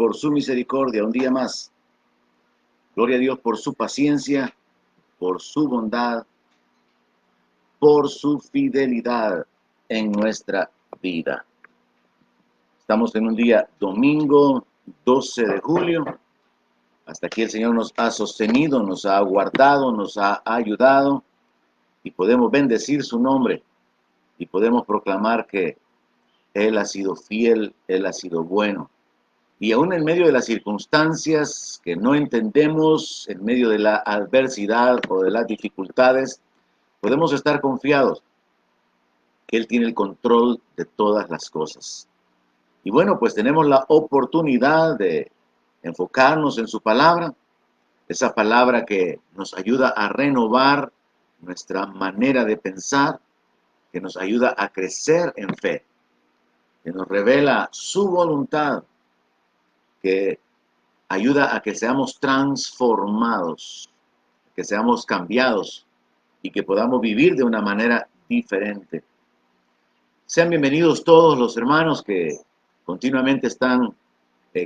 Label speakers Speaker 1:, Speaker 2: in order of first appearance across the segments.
Speaker 1: por su misericordia un día más. Gloria a Dios por su paciencia, por su bondad, por su fidelidad en nuestra vida. Estamos en un día domingo 12 de julio. Hasta aquí el Señor nos ha sostenido, nos ha guardado, nos ha ayudado y podemos bendecir su nombre y podemos proclamar que Él ha sido fiel, Él ha sido bueno. Y aún en medio de las circunstancias que no entendemos, en medio de la adversidad o de las dificultades, podemos estar confiados que Él tiene el control de todas las cosas. Y bueno, pues tenemos la oportunidad de enfocarnos en su palabra, esa palabra que nos ayuda a renovar nuestra manera de pensar, que nos ayuda a crecer en fe, que nos revela su voluntad, que ayuda a que seamos transformados, que seamos cambiados y que podamos vivir de una manera diferente. Sean bienvenidos todos los hermanos que continuamente están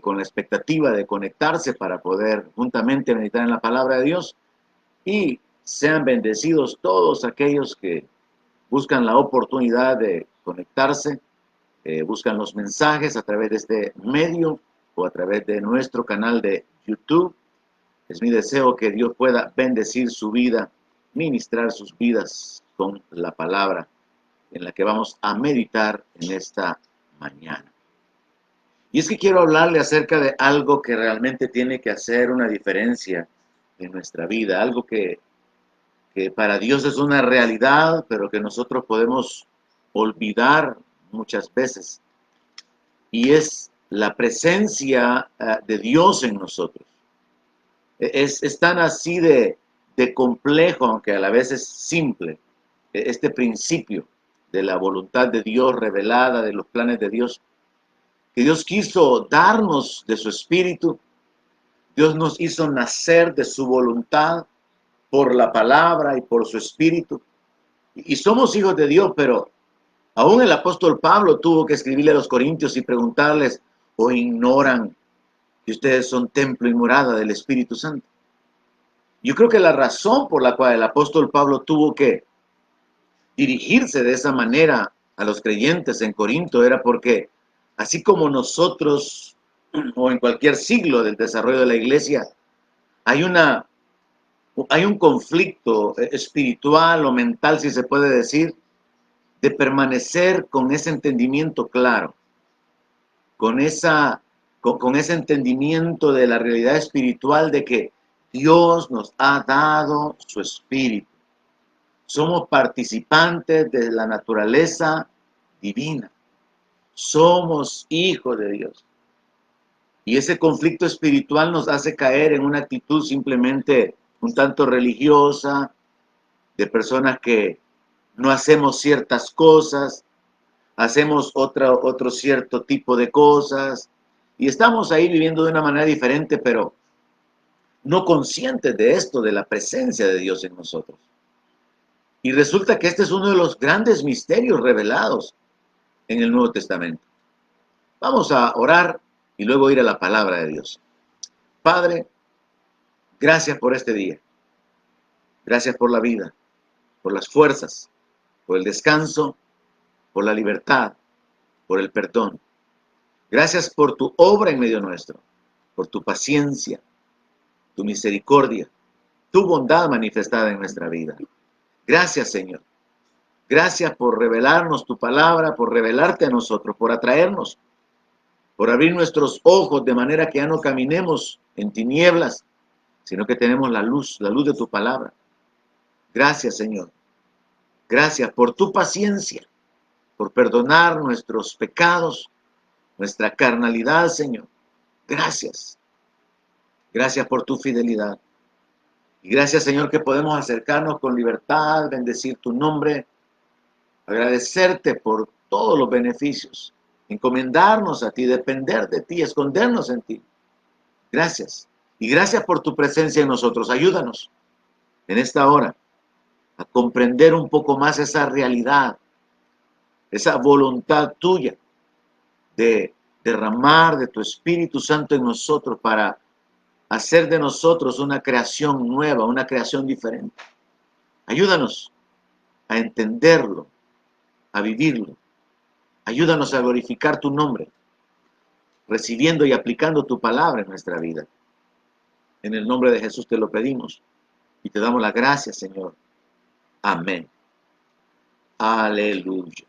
Speaker 1: con la expectativa de conectarse para poder juntamente meditar en la palabra de Dios, y sean bendecidos todos aquellos que buscan la oportunidad de conectarse, buscan los mensajes a través de este medio o a través de nuestro canal de YouTube. Es mi deseo que Dios pueda bendecir su vida, ministrar sus vidas con la palabra en la que vamos a meditar en esta mañana. Y es que quiero hablarle acerca de algo que realmente tiene que hacer una diferencia en nuestra vida, algo que para Dios es una realidad, pero que nosotros podemos olvidar muchas veces. Y es la presencia de Dios en nosotros. Es tan así de complejo, aunque a la vez es simple, este principio de la voluntad de Dios revelada, de los planes de Dios, que Dios quiso darnos de su espíritu. Dios nos hizo nacer de su voluntad por la palabra y por su espíritu. Y somos hijos de Dios, pero aún el apóstol Pablo tuvo que escribirle a los corintios y preguntarles: ¿o ignoran que ustedes son templo y morada del Espíritu Santo? Yo creo que la razón por la cual el apóstol Pablo tuvo que dirigirse de esa manera a los creyentes en Corinto era porque, así como nosotros, o en cualquier siglo del desarrollo de la iglesia, hay un conflicto espiritual o mental, si se puede decir, de permanecer con ese entendimiento claro, con ese entendimiento de la realidad espiritual de que Dios nos ha dado su espíritu. Somos participantes de la naturaleza divina. Somos hijos de Dios. Y ese conflicto espiritual nos hace caer en una actitud simplemente un tanto religiosa, de personas que no hacemos ciertas cosas, hacemos otro cierto tipo de cosas, y estamos ahí viviendo de una manera diferente, pero no conscientes de esto, de la presencia de Dios en nosotros. Y resulta que este es uno de los grandes misterios revelados en el Nuevo Testamento. Vamos a orar y luego ir a la palabra de Dios. Padre, gracias por este día. Gracias por la vida, por las fuerzas, por el descanso, por la libertad, por el perdón. Gracias por tu obra en medio nuestro, por tu paciencia, tu misericordia, tu bondad manifestada en nuestra vida. Gracias, Señor. Gracias por revelarnos tu palabra, por revelarte a nosotros, por atraernos, por abrir nuestros ojos de manera que ya no caminemos en tinieblas, sino que tenemos la luz de tu palabra. Gracias, Señor. Gracias por tu paciencia, por perdonar nuestros pecados, nuestra carnalidad, Señor. Gracias. Gracias por tu fidelidad. Y gracias, Señor, que podemos acercarnos con libertad, bendecir tu nombre, agradecerte por todos los beneficios, encomendarnos a ti, depender de ti, escondernos en ti. Gracias. Y gracias por tu presencia en nosotros. Ayúdanos en esta hora a comprender un poco más esa realidad, esa voluntad tuya de derramar de tu Espíritu Santo en nosotros para hacer de nosotros una creación nueva, una creación diferente. Ayúdanos a entenderlo, a vivirlo. Ayúdanos a glorificar tu nombre, recibiendo y aplicando tu palabra en nuestra vida. En el nombre de Jesús te lo pedimos y te damos las gracias, Señor. Amén. Aleluya.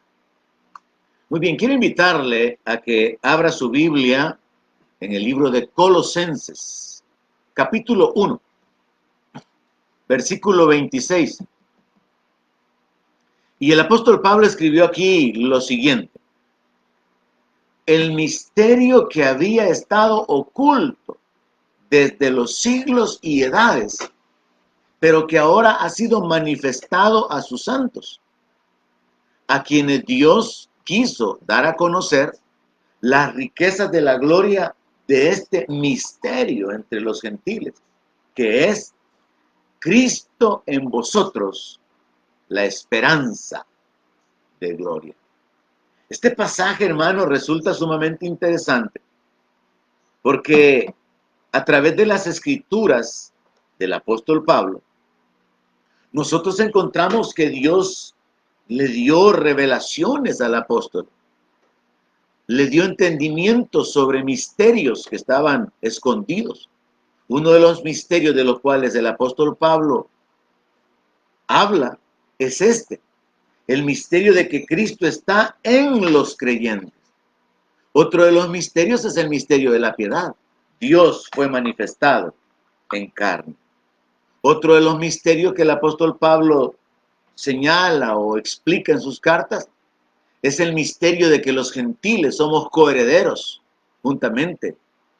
Speaker 1: Muy bien, quiero invitarle a que abra su Biblia en el libro de Colosenses, capítulo 1, versículo 26. Y el apóstol Pablo escribió aquí lo siguiente: el misterio que había estado oculto desde los siglos y edades, pero que ahora ha sido manifestado a sus santos, a quienes Dios quiso dar a conocer las riquezas de la gloria de este misterio entre los gentiles, que es Cristo en vosotros, la esperanza de gloria. Este pasaje, hermano, resulta sumamente interesante porque a través de las escrituras del apóstol Pablo, nosotros encontramos que Dios le dio revelaciones al apóstol, le dio entendimiento sobre misterios que estaban escondidos. Uno de los misterios de los cuales el apóstol Pablo habla es el misterio de que Cristo está en los creyentes. Otro de los misterios es el misterio de la piedad. Dios fue manifestado en carne. Otro de los misterios que el apóstol Pablo señala o explica en sus cartas es el misterio de que los gentiles somos coherederos juntamente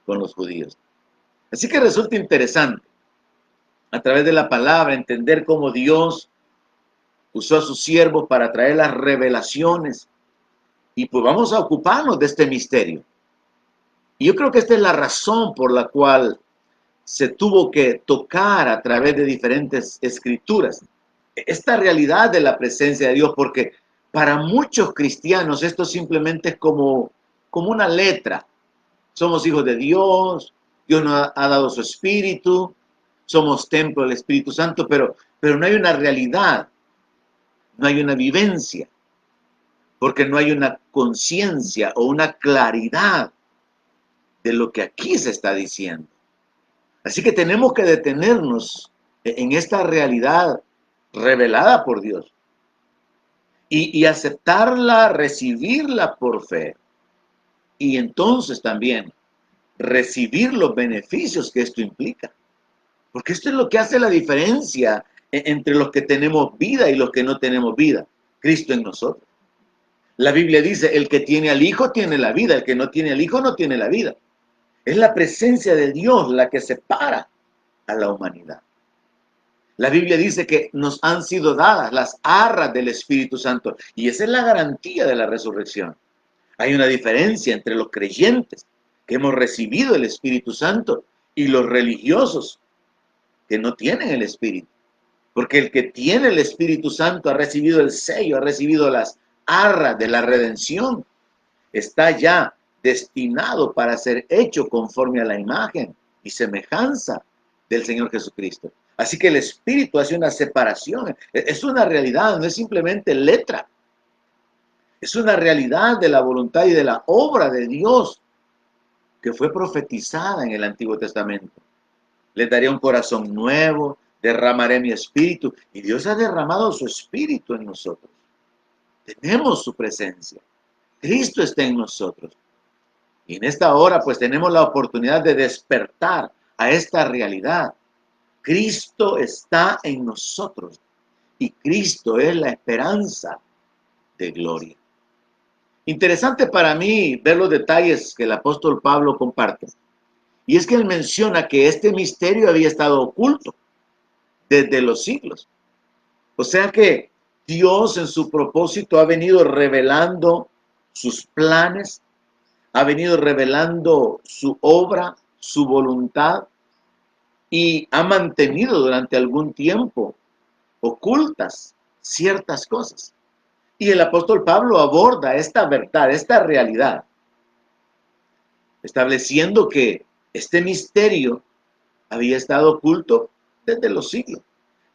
Speaker 1: con los judíos. Así que resulta interesante, a través de la palabra, entender cómo Dios usó a sus siervos para traer las revelaciones. Y pues vamos a ocuparnos de este misterio. Y yo creo que esta es la razón por la cual se tuvo que tocar a través de diferentes escrituras esta realidad de la presencia de Dios, porque para muchos cristianos esto simplemente es como una letra. Somos hijos de Dios, Dios nos ha dado su Espíritu, somos templo del Espíritu Santo, pero no hay una realidad, no hay una vivencia, porque no hay una conciencia o una claridad de lo que aquí se está diciendo. Así que tenemos que detenernos en esta realidad revelada por Dios y aceptarla, recibirla por fe, y entonces también recibir los beneficios que esto implica. Porque esto es lo que hace la diferencia entre los que tenemos vida y los que no tenemos vida. Cristo en nosotros. La Biblia dice, el que tiene al Hijo tiene la vida, el que no tiene al Hijo no tiene la vida. Es la presencia de Dios la que separa a la humanidad. La Biblia dice que nos han sido dadas las arras del Espíritu Santo, y esa es la garantía de la resurrección. Hay una diferencia entre los creyentes que hemos recibido el Espíritu Santo y los religiosos que no tienen el Espíritu. Porque el que tiene el Espíritu Santo ha recibido el sello, ha recibido las arras de la redención. Está ya destinado para ser hecho conforme a la imagen y semejanza del Señor Jesucristo. Así que el Espíritu hace una separación. Es una realidad, no es simplemente letra. Es una realidad de la voluntad y de la obra de Dios que fue profetizada en el Antiguo Testamento. Les daré un corazón nuevo, derramaré mi espíritu. Y Dios ha derramado su espíritu en nosotros. Tenemos su presencia. Cristo está en nosotros. Y en esta hora pues tenemos la oportunidad de despertar a esta realidad. Cristo está en nosotros. Y Cristo es la esperanza de gloria. Interesante para mí ver los detalles que el apóstol Pablo comparte. Y es que él menciona que este misterio había estado oculto desde los siglos. O sea que Dios en su propósito ha venido revelando sus planes, ha venido revelando su obra, su voluntad, y ha mantenido durante algún tiempo ocultas ciertas cosas. Y el apóstol Pablo aborda esta verdad, esta realidad, estableciendo que este misterio había estado oculto desde los siglos.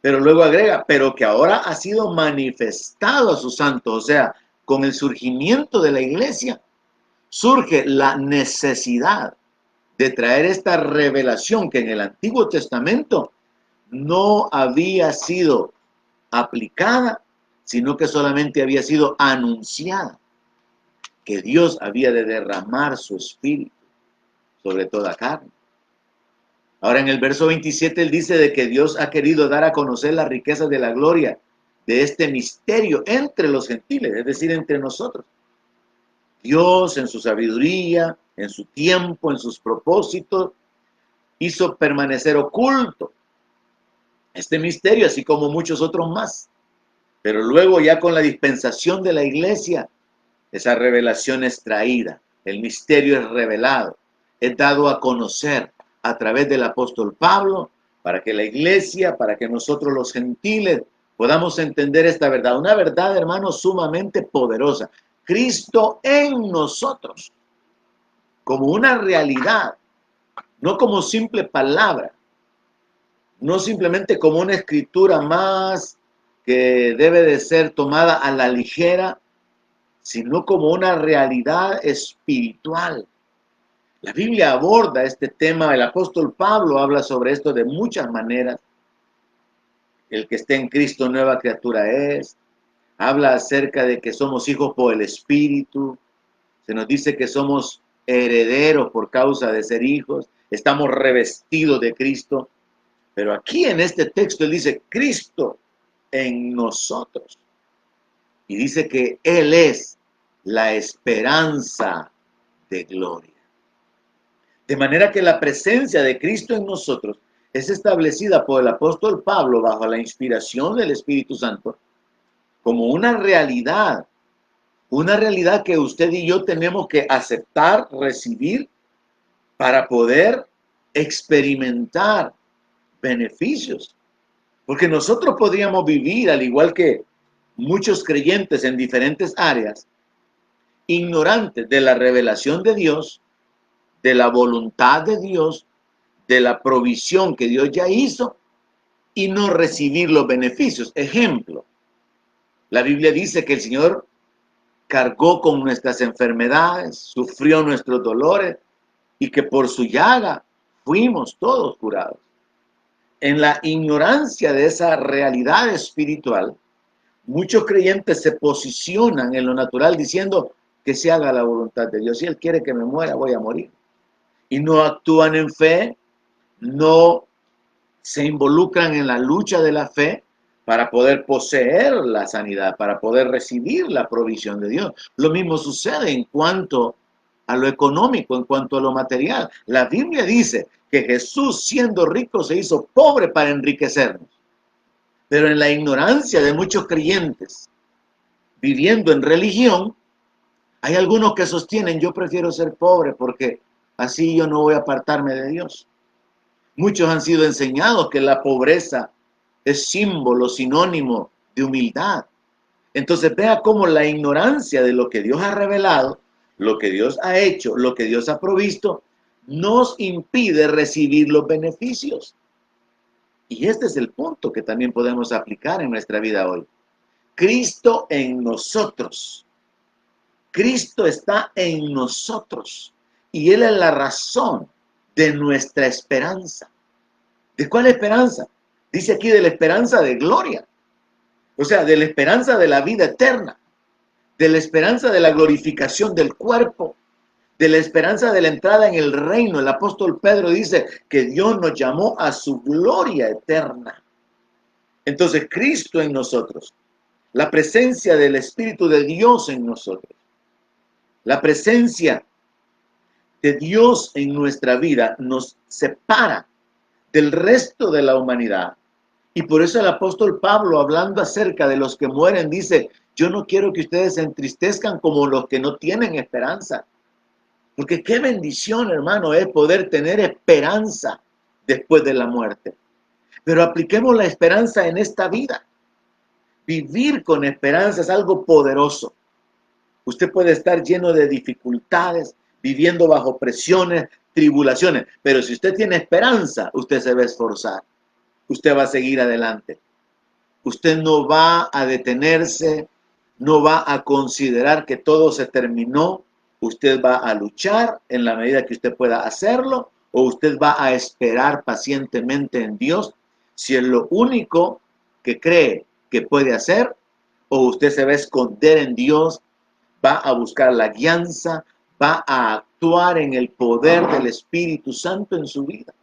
Speaker 1: Pero luego agrega, pero que ahora ha sido manifestado a sus santos. O sea, con el surgimiento de la iglesia, surge la necesidad de traer esta revelación que en el Antiguo Testamento no había sido aplicada, sino que solamente había sido anunciada, que Dios había de derramar su espíritu sobre toda carne. Ahora en el verso 27 él dice de que Dios ha querido dar a conocer las riquezas de la gloria de este misterio entre los gentiles, es decir, entre nosotros. Dios en su sabiduría, en su tiempo, en sus propósitos, hizo permanecer oculto este misterio, así como muchos otros más. Pero luego ya con la dispensación de la iglesia, esa revelación es traída, el misterio es revelado, es dado a conocer a través del apóstol Pablo, para que la iglesia, para que nosotros los gentiles podamos entender esta verdad. Una verdad, hermanos, sumamente poderosa. Cristo en nosotros, como una realidad, no como simple palabra, no simplemente como una escritura más que debe de ser tomada a la ligera, sino como una realidad espiritual. La Biblia aborda este tema, el apóstol Pablo habla sobre esto de muchas maneras. El que esté en Cristo nueva criatura es. Habla acerca de que somos hijos por el Espíritu. Se nos dice que somos herederos por causa de ser hijos. Estamos revestidos de Cristo. Pero aquí en este texto él dice, Cristo en nosotros. Y dice que Él es la esperanza de gloria. De manera que la presencia de Cristo en nosotros es establecida por el apóstol Pablo bajo la inspiración del Espíritu Santo como una realidad que usted y yo tenemos que aceptar, recibir, para poder experimentar beneficios. Porque nosotros podríamos vivir, al igual que muchos creyentes en diferentes áreas, ignorantes de la revelación de Dios, de la voluntad de Dios, de la provisión que Dios ya hizo, y no recibir los beneficios. Ejemplo, la Biblia dice que el Señor cargó con nuestras enfermedades, sufrió nuestros dolores, y que por su llaga fuimos todos curados. En la ignorancia de esa realidad espiritual, muchos creyentes se posicionan en lo natural diciendo que se haga la voluntad de Dios. Si Él quiere que me muera, voy a morir. Y no actúan en fe, no se involucran en la lucha de la fe para poder poseer la sanidad, para poder recibir la provisión de Dios. Lo mismo sucede en cuanto a lo económico, en cuanto a lo material. La Biblia dice que Jesús, siendo rico, se hizo pobre para enriquecernos. Pero en la ignorancia de muchos creyentes, viviendo en religión, hay algunos que sostienen, yo prefiero ser pobre porque así yo no voy a apartarme de Dios. Muchos han sido enseñados que la pobreza es símbolo, sinónimo de humildad. Entonces vea cómo la ignorancia de lo que Dios ha revelado, lo que Dios ha hecho, lo que Dios ha provisto, nos impide recibir los beneficios. Y este es el punto que también podemos aplicar en nuestra vida hoy. Cristo en nosotros. Cristo está en nosotros. Y Él es la razón de nuestra esperanza. ¿De cuál esperanza? Dice aquí de la esperanza de gloria. O sea, de la esperanza de la vida eterna. De la esperanza de la glorificación del cuerpo. De la esperanza de la entrada en el reino. El apóstol Pedro dice que Dios nos llamó a su gloria eterna. Entonces, Cristo en nosotros. La presencia del Espíritu de Dios en nosotros. La presencia de Dios en nuestra vida nos separa del resto de la humanidad. Y por eso el apóstol Pablo, hablando acerca de los que mueren, dice, yo no quiero que ustedes se entristezcan como los que no tienen esperanza. Porque qué bendición, hermano, es poder tener esperanza después de la muerte. Pero apliquemos la esperanza en esta vida. Vivir con esperanza es algo poderoso. Usted puede estar lleno de dificultades, viviendo bajo presiones, tribulaciones. Pero si usted tiene esperanza, usted se va a esforzar. Usted va a seguir adelante. Usted no va a detenerse, no va a considerar que todo se terminó. Usted va a luchar en la medida que usted pueda hacerlo, o usted va a esperar pacientemente en Dios, si es lo único que cree que puede hacer, o usted se va a esconder en Dios, va a buscar la guianza, va a actuar en el poder del Espíritu Santo en su vida.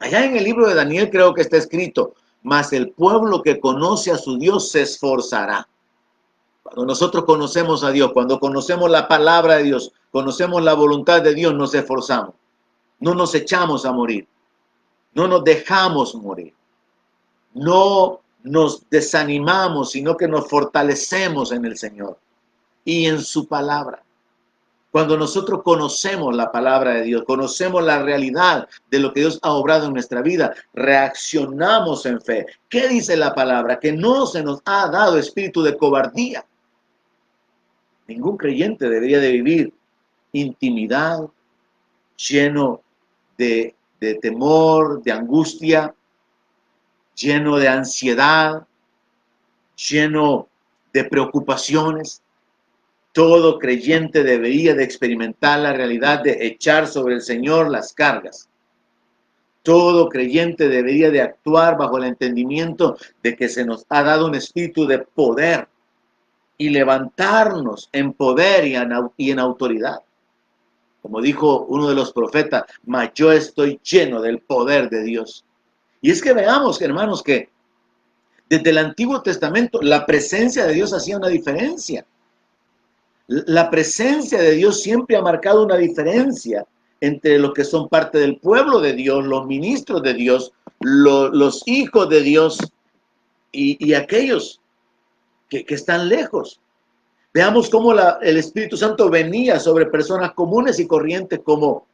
Speaker 1: Allá en el libro de Daniel creo que está escrito: mas el pueblo que conoce a su Dios se esforzará. Cuando nosotros conocemos a Dios, cuando conocemos la palabra de Dios, conocemos la voluntad de Dios, nos esforzamos. No nos echamos a morir. No nos dejamos morir. No nos desanimamos, sino que nos fortalecemos en el Señor y en su palabra. Cuando nosotros conocemos la palabra de Dios, conocemos la realidad de lo que Dios ha obrado en nuestra vida, reaccionamos en fe. ¿Qué dice la palabra? Que no se nos ha dado espíritu de cobardía. Ningún creyente debería de vivir intimidado, lleno de temor, de angustia, lleno de ansiedad, lleno de preocupaciones. Todo creyente debería de experimentar la realidad de echar sobre el Señor las cargas. Todo creyente debería de actuar bajo el entendimiento de que se nos ha dado un espíritu de poder y levantarnos en poder y en autoridad. Como dijo uno de los profetas: mas yo estoy lleno del poder de Dios. Y es que veamos, hermanos, que desde el Antiguo Testamento la presencia de Dios hacía una diferencia. La presencia de Dios siempre ha marcado una diferencia entre los que son parte del pueblo de Dios, los ministros de Dios, los hijos de Dios y aquellos que están lejos. Veamos cómo el Espíritu Santo venía sobre personas comunes y corrientes como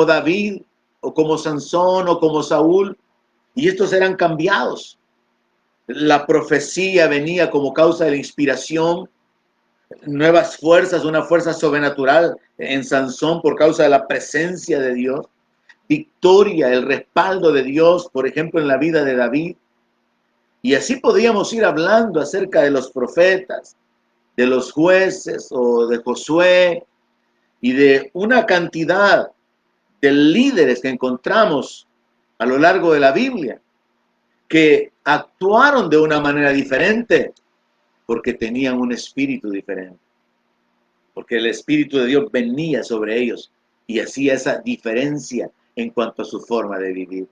Speaker 1: David, o como Sansón, o como Saúl, y estos eran cambiados. La profecía venía como causa de la inspiración, nuevas fuerzas, una fuerza sobrenatural en Sansón por causa de la presencia de Dios, victoria, el respaldo de Dios, por ejemplo, en la vida de David. Y así podríamos ir hablando acerca de los profetas, de los jueces o de Josué y de una cantidad de líderes que encontramos a lo largo de la Biblia, que actuaron de una manera diferente porque tenían un espíritu diferente, porque el Espíritu de Dios venía sobre ellos y hacía esa diferencia en cuanto a su forma de vivir.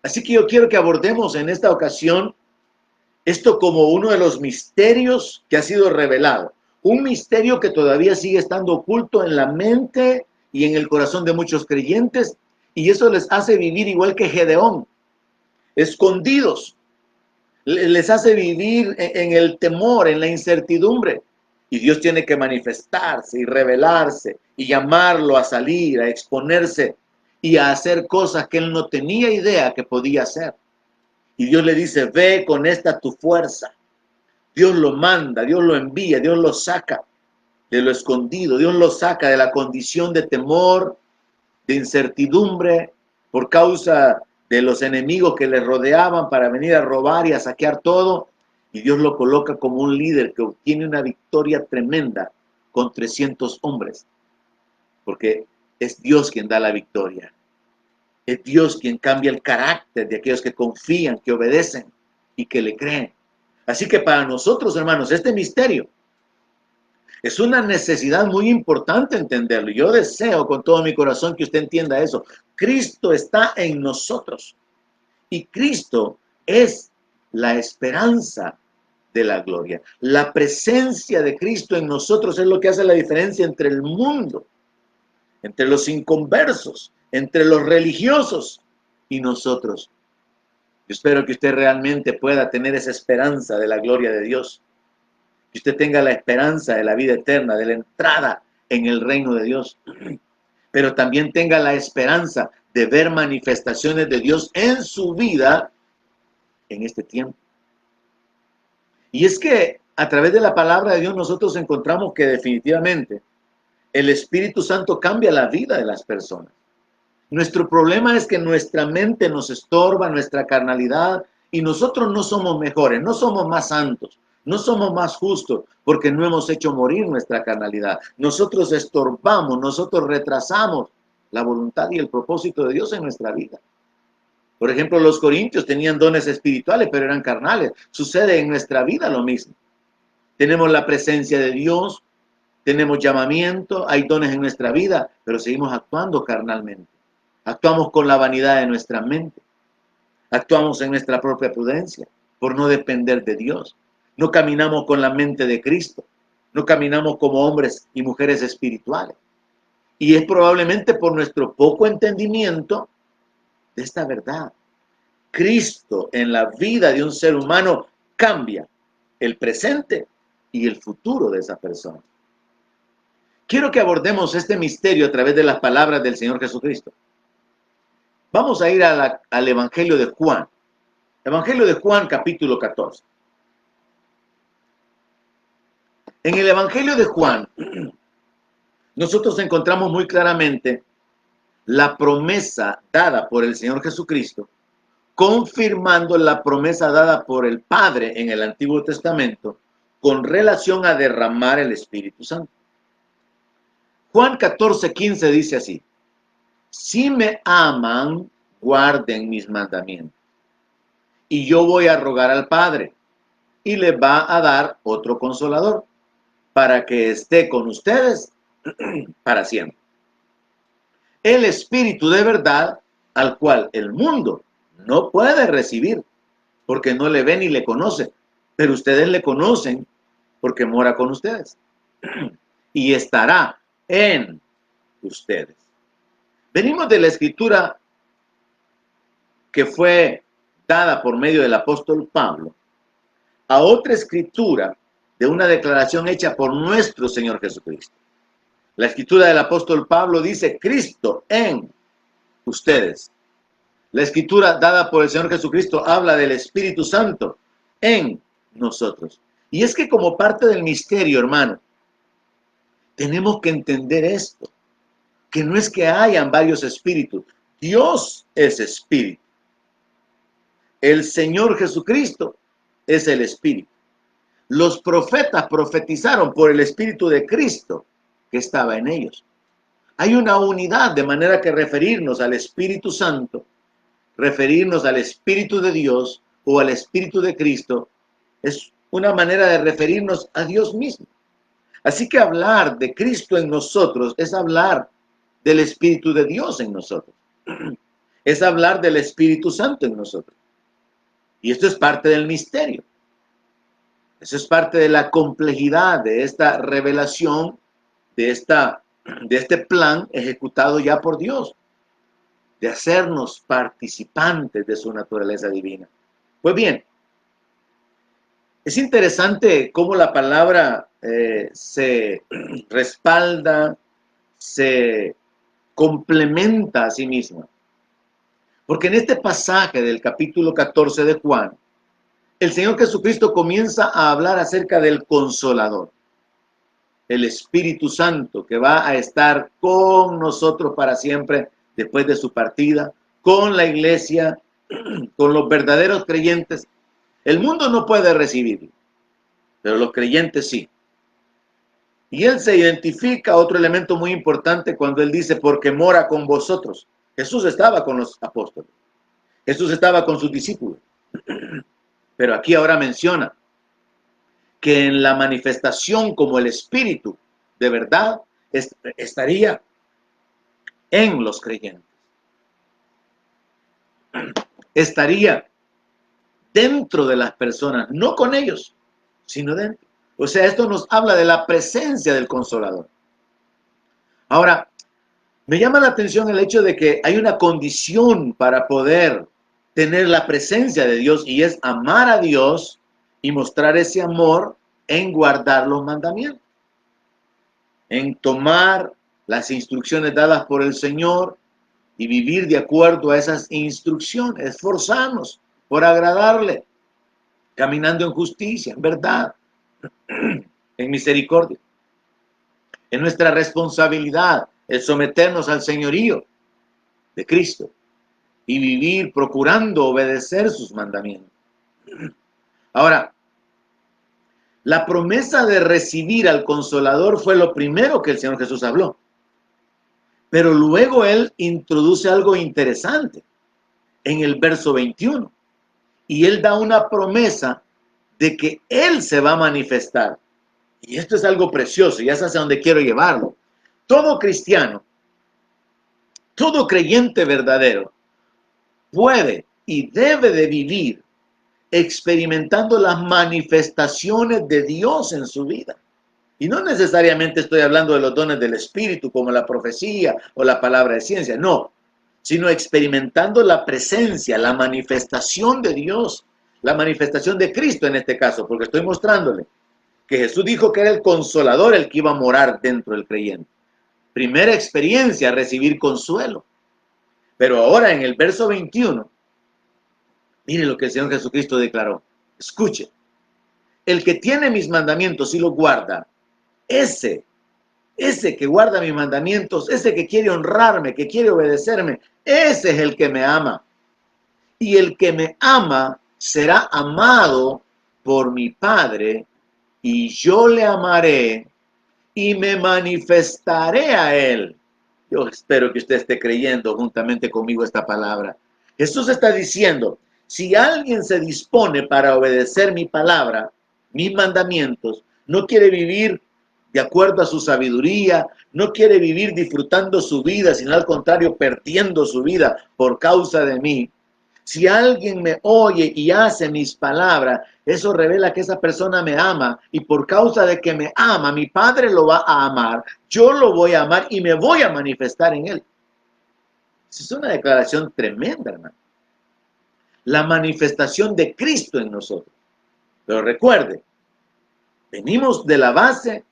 Speaker 1: Así que yo quiero que abordemos en esta ocasión esto como uno de los misterios que ha sido revelado, un misterio que todavía sigue estando oculto en la mente y en el corazón de muchos creyentes, y eso les hace vivir igual que Gedeón, escondidos. Les hace vivir en el temor, en la incertidumbre. Y Dios tiene que manifestarse y revelarse y llamarlo a salir, a exponerse y a hacer cosas que él no tenía idea que podía hacer. Y Dios le dice: ve con esta tu fuerza. Dios lo manda, Dios lo envía, Dios lo saca de lo escondido, Dios lo saca de la condición de temor, de incertidumbre, por causa de los enemigos que le rodeaban para venir a robar y a saquear todo, y Dios lo coloca como un líder que obtiene una victoria tremenda con 300 hombres, porque es Dios quien da la victoria. Es Dios quien cambia el carácter de aquellos que confían, que obedecen y que le creen. Así que para nosotros, hermanos, este misterio es una necesidad muy importante entenderlo. Yo deseo con todo mi corazón que usted entienda eso. Cristo está en nosotros y Cristo es la esperanza de la gloria. La presencia de Cristo en nosotros es lo que hace la diferencia entre el mundo, entre los inconversos, entre los religiosos y nosotros. Yo espero que usted realmente pueda tener esa esperanza de la gloria de Dios. Que usted tenga la esperanza de la vida eterna, de la entrada en el reino de Dios. Pero también tenga la esperanza de ver manifestaciones de Dios en su vida en este tiempo. Y es que a través de la palabra de Dios nosotros encontramos que definitivamente El Espíritu Santo cambia la vida de las personas. Nuestro problema es que nuestra mente nos estorba, nuestra carnalidad, y nosotros no somos mejores, no somos más santos, no somos más justos, porque no hemos hecho morir nuestra carnalidad. Nosotros estorbamos, nosotros retrasamos la voluntad y el propósito de Dios en nuestra vida. Por ejemplo, los corintios tenían dones espirituales, pero eran carnales. Sucede en nuestra vida lo mismo. Tenemos la presencia de Dios, tenemos llamamiento, hay dones en nuestra vida, pero seguimos actuando carnalmente. Actuamos con la vanidad de nuestra mente. Actuamos en nuestra propia prudencia, por no depender de Dios. No caminamos con la mente de Cristo. No caminamos como hombres y mujeres espirituales. Y es probablemente por nuestro poco entendimiento de esta verdad. Cristo en la vida de un ser humano cambia el presente y el futuro de esa persona. Quiero que abordemos este misterio a través de las palabras del Señor Jesucristo. Vamos a ir al Evangelio de Juan. Evangelio de Juan, capítulo 14. En el Evangelio de Juan, nosotros encontramos muy claramente la promesa dada por el Señor Jesucristo, confirmando la promesa dada por el Padre en el Antiguo Testamento con relación a derramar el Espíritu Santo. Juan 14:15 dice así: si me aman, guarden mis mandamientos. Y yo voy a rogar al Padre, y le va a dar otro consolador, para que esté con ustedes para siempre. El Espíritu de verdad, al cual el mundo no puede recibir, porque no le ve ni le conoce, pero ustedes le conocen, porque mora con ustedes, y estará en ustedes. Venimos de la escritura que fue dada por medio del apóstol Pablo a otra escritura de una declaración hecha por nuestro Señor Jesucristo. La escritura del apóstol Pablo dice: Cristo en ustedes. La escritura dada por el Señor Jesucristo habla del Espíritu Santo en nosotros. Y es que como parte del misterio, hermano, tenemos que entender esto, que no es que hayan varios espíritus. Dios es espíritu. El Señor Jesucristo es el Espíritu. Los profetas profetizaron por el Espíritu de Cristo que estaba en ellos. Hay una unidad, de manera que referirnos al Espíritu Santo, referirnos al Espíritu de Dios o al Espíritu de Cristo, es una manera de referirnos a Dios mismo. Así que hablar de Cristo en nosotros es hablar del Espíritu de Dios en nosotros. Es hablar del Espíritu Santo en nosotros. Y esto es parte del misterio. Eso es parte de la complejidad de esta revelación, de este plan ejecutado ya por Dios, de hacernos participantes de su naturaleza divina. Pues bien, es interesante cómo la palabra se respalda, se complementa a sí misma. Porque en este pasaje del capítulo 14 de Juan, el Señor Jesucristo comienza a hablar acerca del Consolador, el Espíritu Santo, que va a estar con nosotros para siempre después de su partida, con la iglesia, con los verdaderos creyentes. El mundo no puede recibirlo, pero los creyentes sí. Y él se identifica, otro elemento muy importante, cuando él dice: porque mora con vosotros. Jesús estaba con los apóstoles, Jesús estaba con sus discípulos, pero aquí ahora menciona que en la manifestación como el Espíritu de verdad estaría en los creyentes. Estaría dentro de las personas, no con ellos, sino dentro. O sea, esto nos habla de la presencia del Consolador. Ahora, me llama la atención el hecho de que hay una condición para poder tener la presencia de Dios, y es amar a Dios y mostrar ese amor en guardar los mandamientos, en tomar las instrucciones dadas por el Señor y vivir de acuerdo a esas instrucciones, esforzarnos por agradarle, caminando en justicia, en verdad, en misericordia. Es nuestra responsabilidad el someternos al señorío de Cristo y vivir procurando obedecer sus mandamientos. Ahora, la promesa de recibir al Consolador fue lo primero que el Señor Jesús habló. Pero luego Él introduce algo interesante en el verso 21. Y Él da una promesa de que Él se va a manifestar. Y esto es algo precioso, y es hacia donde quiero llevarlo. Todo cristiano, todo creyente verdadero, puede y debe de vivir experimentando las manifestaciones de Dios en su vida. Y no necesariamente estoy hablando de los dones del Espíritu, como la profecía o la palabra de ciencia, no, sino experimentando la presencia, la manifestación de Dios, la manifestación de Cristo en este caso, porque estoy mostrándole que Jesús dijo que era el Consolador el que iba a morar dentro del creyente. Primera experiencia, recibir consuelo. Pero ahora en el verso 21, mire lo que el Señor Jesucristo declaró. Escuche, el que tiene mis mandamientos y los guarda, ese que guarda mis mandamientos, ese que quiere honrarme, que quiere obedecerme, ese es el que me ama. Y el que me ama será amado por mi Padre, y yo le amaré y me manifestaré a él. Yo espero que usted esté creyendo juntamente conmigo esta palabra. Jesús está diciendo, si alguien se dispone para obedecer mi palabra, mis mandamientos, no quiere vivir de acuerdo a su sabiduría, no quiere vivir disfrutando su vida, sino al contrario, perdiendo su vida por causa de mí. Si alguien me oye y hace mis palabras, eso revela que esa persona me ama, y por causa de que me ama, mi Padre lo va a amar, yo lo voy a amar y me voy a manifestar en él. Es una declaración tremenda, hermano. La manifestación de Cristo en nosotros. Pero recuerde, venimos de la base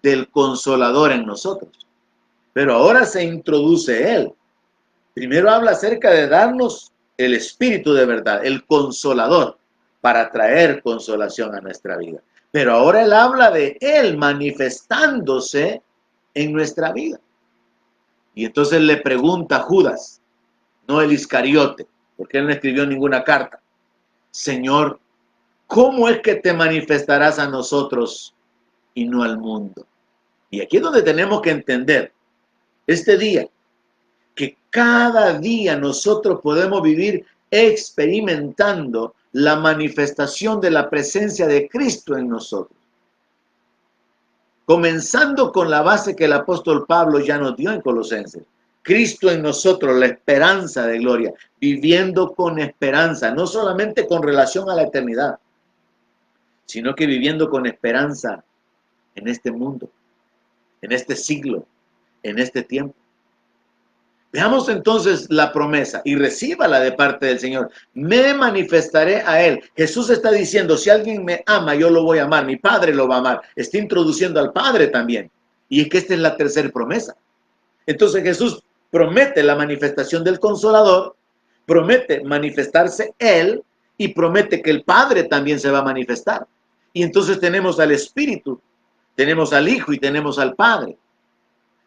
Speaker 1: del Consolador en nosotros. Pero ahora se introduce Él. Primero habla acerca de darnos el Espíritu de verdad, el Consolador, para traer consolación a nuestra vida. Pero ahora Él habla de Él manifestándose en nuestra vida. Y entonces le pregunta a Judas, no el Iscariote, porque él no escribió ninguna carta. Señor, ¿cómo es que te manifestarás a nosotros y no al mundo? Y aquí es donde tenemos que entender este día, que cada día nosotros podemos vivir experimentando la manifestación de la presencia de Cristo en nosotros. Comenzando con la base que el apóstol Pablo ya nos dio en Colosenses. Cristo en nosotros, la esperanza de gloria, viviendo con esperanza, no solamente con relación a la eternidad, sino que viviendo con esperanza en este mundo, en este siglo, en este tiempo. Veamos entonces la promesa y recíbala de parte del Señor. Me manifestaré a Él. Jesús está diciendo, si alguien me ama, yo lo voy a amar. Mi Padre lo va a amar. Está introduciendo al Padre también. Y es que esta es la tercera promesa. Entonces Jesús promete la manifestación del Consolador, promete manifestarse Él y promete que el Padre también se va a manifestar. Y entonces tenemos al Espíritu, tenemos al Hijo y tenemos al Padre,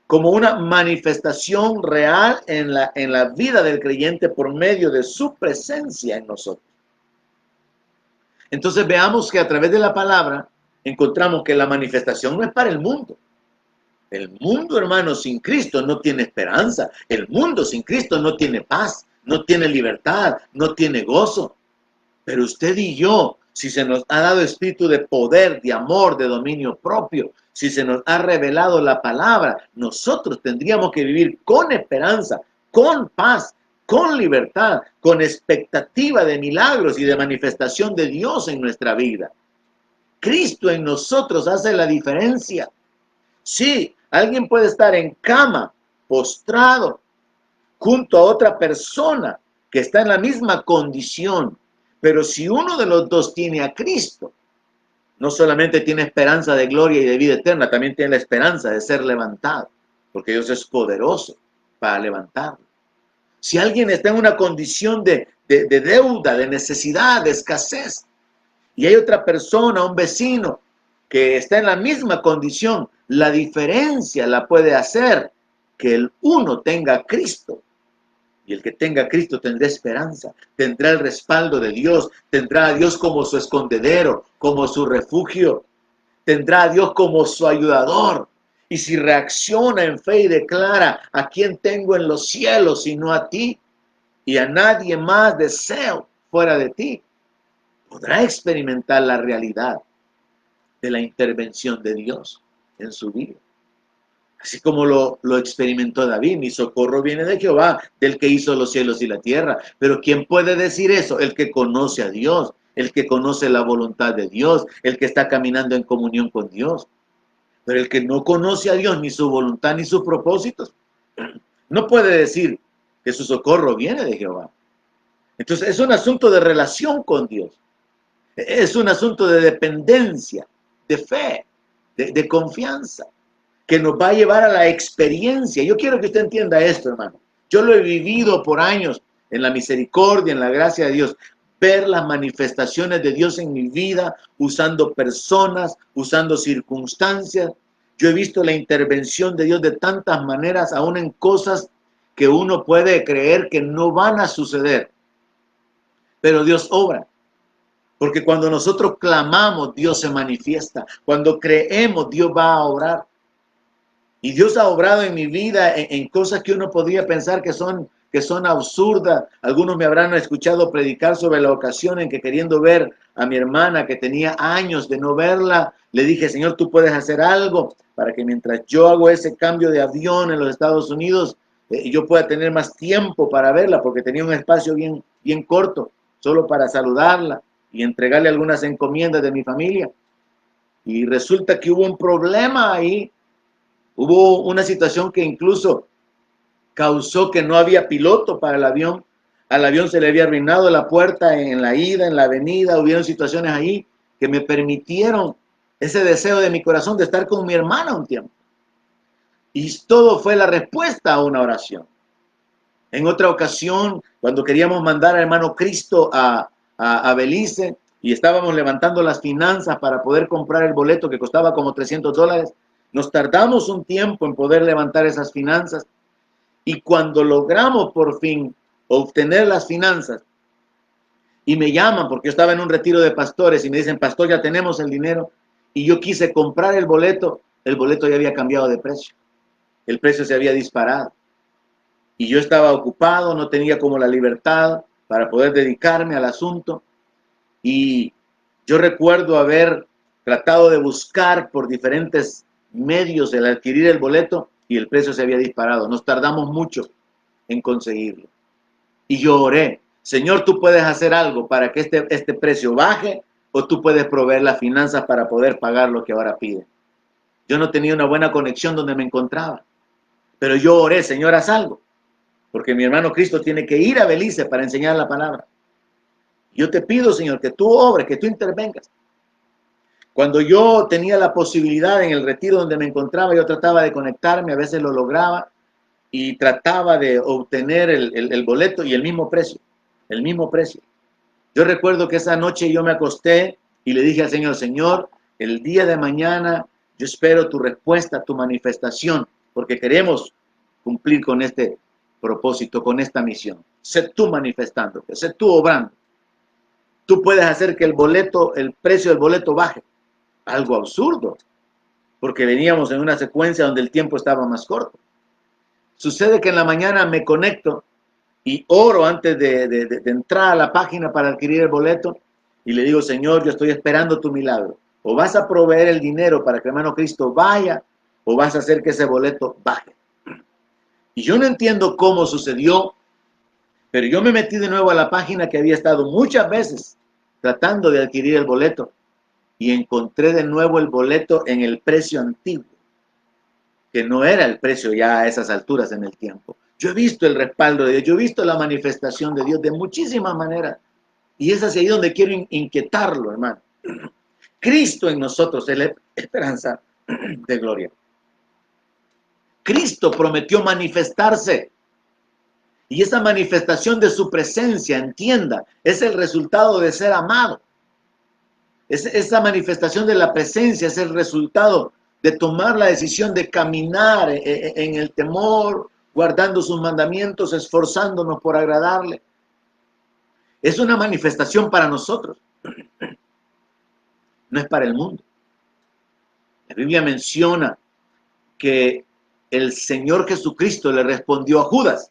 Speaker 1: como una manifestación real en la vida del creyente por medio de su presencia en nosotros. Entonces veamos que a través de la palabra encontramos que la manifestación no es para el mundo. El mundo, hermano, sin Cristo no tiene esperanza. El mundo sin Cristo no tiene paz, no tiene libertad, no tiene gozo. Pero usted y yo, si se nos ha dado espíritu de poder, de amor, de dominio propio, si se nos ha revelado la palabra, nosotros tendríamos que vivir con esperanza, con paz, con libertad, con expectativa de milagros y de manifestación de Dios en nuestra vida. Cristo en nosotros hace la diferencia. Sí, alguien puede estar en cama, postrado, junto a otra persona que está en la misma condición, pero si uno de los dos tiene a Cristo, no solamente tiene esperanza de gloria y de vida eterna, también tiene la esperanza de ser levantado, porque Dios es poderoso para levantarlo. Si alguien está en una condición de deuda, de necesidad, de escasez, y hay otra persona, un vecino, que está en la misma condición. La diferencia la puede hacer que el uno tenga a Cristo. Y el que tenga a Cristo tendrá esperanza, tendrá el respaldo de Dios, tendrá a Dios como su escondedero, como su refugio, tendrá a Dios como su ayudador. Y si reacciona en fe y declara: ¿a quién tengo en los cielos sino a ti? Y a nadie más deseo fuera de ti. Podrá experimentar la realidad de la intervención de Dios en su vida. Así como lo experimentó David: mi socorro viene de Jehová, del que hizo los cielos y la tierra. Pero ¿quién puede decir eso? El que conoce a Dios, el que conoce la voluntad de Dios, el que está caminando en comunión con Dios. Pero el que no conoce a Dios, ni su voluntad, ni sus propósitos, no puede decir que su socorro viene de Jehová. Entonces es un asunto de relación con Dios. Es un asunto de dependencia, de fe, de confianza, que nos va a llevar a la experiencia. Yo quiero que usted entienda esto, hermano. Yo lo he vivido por años en la misericordia, en la gracia de Dios. Ver las manifestaciones de Dios en mi vida, usando personas, usando circunstancias. Yo he visto la intervención de Dios de tantas maneras, aún en cosas que uno puede creer que no van a suceder. Pero Dios obra. Porque cuando nosotros clamamos, Dios se manifiesta. Cuando creemos, Dios va a obrar. Y Dios ha obrado en mi vida en cosas que uno podría pensar que son absurdas. Algunos me habrán escuchado predicar sobre la ocasión en que, queriendo ver a mi hermana, que tenía años de no verla, le dije: Señor, tú puedes hacer algo para que mientras yo hago ese cambio de avión en los Estados Unidos, yo pueda tener más tiempo para verla, porque tenía un espacio bien corto, solo para saludarla y entregarle algunas encomiendas de mi familia. Y resulta que hubo un problema ahí. Hubo una situación que incluso causó que no había piloto para el avión. Al avión se le había arruinado la puerta en la ida, en la avenida. Hubieron situaciones ahí que me permitieron ese deseo de mi corazón de estar con mi hermana un tiempo. Y todo fue la respuesta a una oración. En otra ocasión, cuando queríamos mandar al hermano Cristo a Belice y estábamos levantando las finanzas para poder comprar el boleto, que costaba como $300, nos tardamos un tiempo en poder levantar esas finanzas. Y cuando logramos por fin obtener las finanzas, y me llaman porque yo estaba en un retiro de pastores y me dicen: pastor, ya tenemos el dinero. Y yo quise comprar el boleto ya había cambiado de precio. El precio se había disparado. Y yo estaba ocupado, no tenía como la libertad para poder dedicarme al asunto. Y yo recuerdo haber tratado de buscar por diferentes medios el adquirir el boleto, y el precio se había disparado. Nos tardamos mucho en conseguirlo. Y yo oré: Señor, tú puedes hacer algo para que este precio baje, o tú puedes proveer las finanzas para poder pagar lo que ahora pide. Yo no tenía una buena conexión donde me encontraba, pero yo oré: Señor, haz algo, porque mi hermano Cristo tiene que ir a Belice para enseñar la palabra. Yo te pido, Señor, que tú obres, que tú intervengas. Cuando yo tenía la posibilidad en el retiro donde me encontraba, yo trataba de conectarme, a veces lo lograba, y trataba de obtener el boleto y el mismo precio. Yo recuerdo que esa noche yo me acosté y le dije al Señor: Señor, el día de mañana yo espero tu respuesta, tu manifestación, porque queremos cumplir con este propósito, con esta misión. Sé tú manifestándote, sé tú obrando. Tú puedes hacer que el precio del boleto baje. Algo absurdo, porque veníamos en una secuencia donde el tiempo estaba más corto. Sucede que en la mañana me conecto y oro antes de entrar a la página para adquirir el boleto, y le digo: Señor, yo estoy esperando tu milagro. O vas a proveer el dinero para que el hermano Cristo vaya, o vas a hacer que ese boleto baje. Y yo no entiendo cómo sucedió, pero yo me metí de nuevo a la página que había estado muchas veces tratando de adquirir el boleto, y encontré de nuevo el boleto en el precio antiguo, que no era el precio ya a esas alturas en el tiempo. Yo he visto el respaldo de Dios, yo he visto la manifestación de Dios de muchísimas maneras, y es hacia ahí donde quiero inquietarlo, hermano. Cristo en nosotros es la esperanza de gloria. Cristo prometió manifestarse, y esa manifestación de su presencia, entienda, es el resultado de ser amado. Esa manifestación de la presencia es el resultado de tomar la decisión de caminar en el temor, guardando sus mandamientos, esforzándonos por agradarle. Es una manifestación para nosotros, no es para el mundo. La Biblia menciona que el Señor Jesucristo le respondió a Judas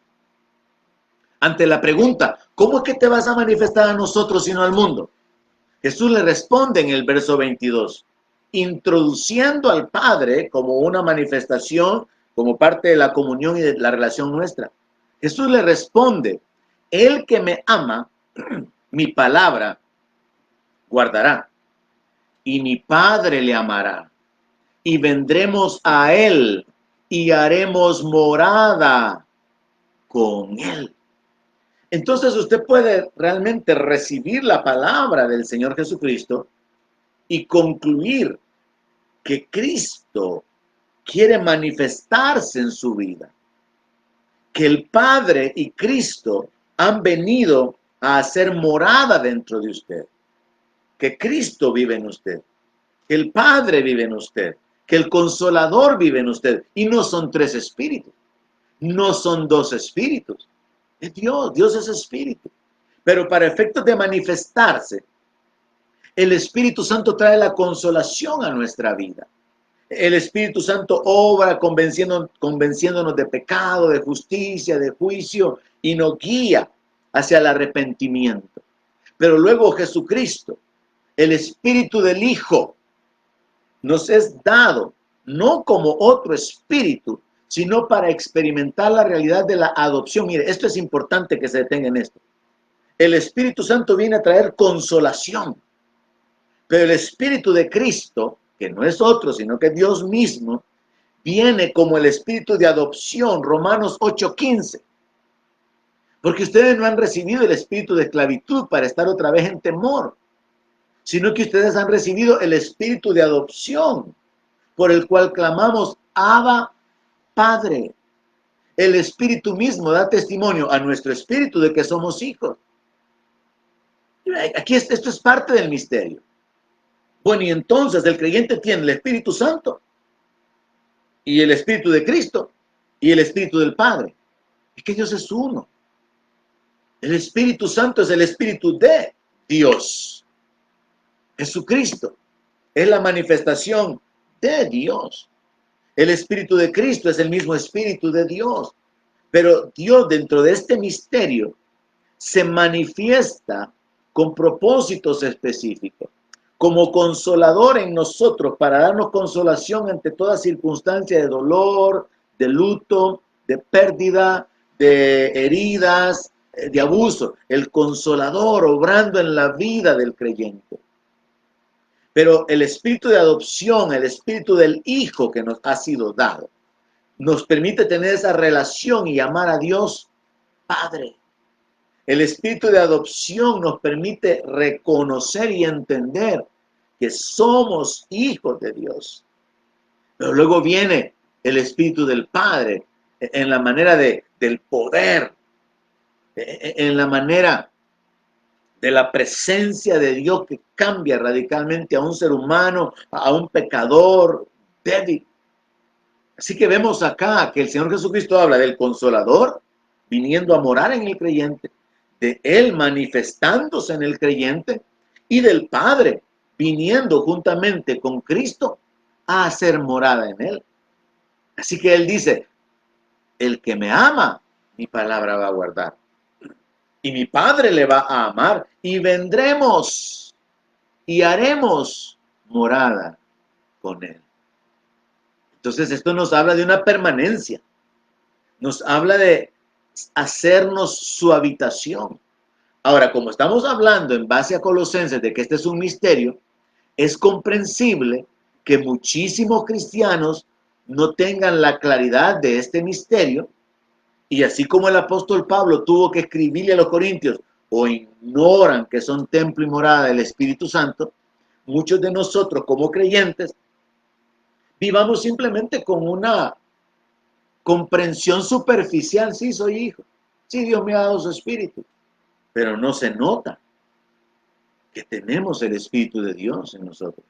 Speaker 1: ante la pregunta, ¿cómo es que te vas a manifestar a nosotros y no al mundo? Jesús le responde en el verso 22, introduciendo al Padre como una manifestación, como parte de la comunión y de la relación nuestra. Jesús le responde, el que me ama, mi palabra guardará, y mi Padre le amará, y vendremos a él, y haremos morada con él. Entonces usted puede realmente recibir la palabra del Señor Jesucristo y concluir que Cristo quiere manifestarse en su vida, que el Padre y Cristo han venido a hacer morada dentro de usted, que Cristo vive en usted, que el Padre vive en usted, que el Consolador vive en usted, y no son tres espíritus, no son dos espíritus, es Dios, Dios es espíritu, pero para efectos de manifestarse, el Espíritu Santo trae la consolación a nuestra vida. El Espíritu Santo obra convenciéndonos de pecado, de justicia, de juicio y nos guía hacia el arrepentimiento. Pero luego Jesucristo, el Espíritu del Hijo, nos es dado no como otro espíritu, sino para experimentar la realidad de la adopción. Mire, esto es importante que se detenga en esto. El Espíritu Santo viene a traer consolación. Pero el Espíritu de Cristo, que no es otro, sino que Dios mismo, viene como el Espíritu de adopción, Romanos 8:15. Porque ustedes no han recibido el espíritu de esclavitud para estar otra vez en temor, sino que ustedes han recibido el Espíritu de adopción, por el cual clamamos, Abba, Padre. El Espíritu mismo da testimonio a nuestro espíritu de que somos hijos. Aquí esto es parte del misterio. Bueno, y entonces el creyente tiene el Espíritu Santo y el Espíritu de Cristo y el Espíritu del Padre. Es que Dios es uno. El Espíritu Santo es el Espíritu de Dios. Jesucristo es la manifestación de Dios. El Espíritu de Cristo es el mismo Espíritu de Dios. Pero Dios dentro de este misterio se manifiesta con propósitos específicos, como consolador en nosotros para darnos consolación ante toda circunstancia de dolor, de luto, de pérdida, de heridas, de abuso. El consolador obrando en la vida del creyente. Pero el espíritu de adopción, el espíritu del Hijo que nos ha sido dado, nos permite tener esa relación y llamar a Dios Padre. El espíritu de adopción nos permite reconocer y entender que somos hijos de Dios. Pero luego viene el espíritu del Padre en la manera del poder, en la manera de la presencia de Dios que cambia radicalmente a un ser humano, a un pecador débil. Así que vemos acá que el Señor Jesucristo habla del Consolador viniendo a morar en el creyente, de Él manifestándose en el creyente y del Padre viniendo juntamente con Cristo a hacer morada en Él. Así que Él dice, el que me ama, mi palabra va a guardar. Y mi Padre le va a amar y vendremos y haremos morada con Él. Entonces esto nos habla de una permanencia. Nos habla de hacernos su habitación. Ahora, como estamos hablando en base a Colosenses de que este es un misterio, es comprensible que muchísimos cristianos no tengan la claridad de este misterio y así como el apóstol Pablo tuvo que escribirle a los corintios o ignoran que son templo y morada del Espíritu Santo, muchos de nosotros como creyentes vivamos simplemente con una comprensión superficial. Sí, soy hijo. Sí, Dios me ha dado su espíritu. Pero no se nota. que tenemos el Espíritu de Dios en nosotros.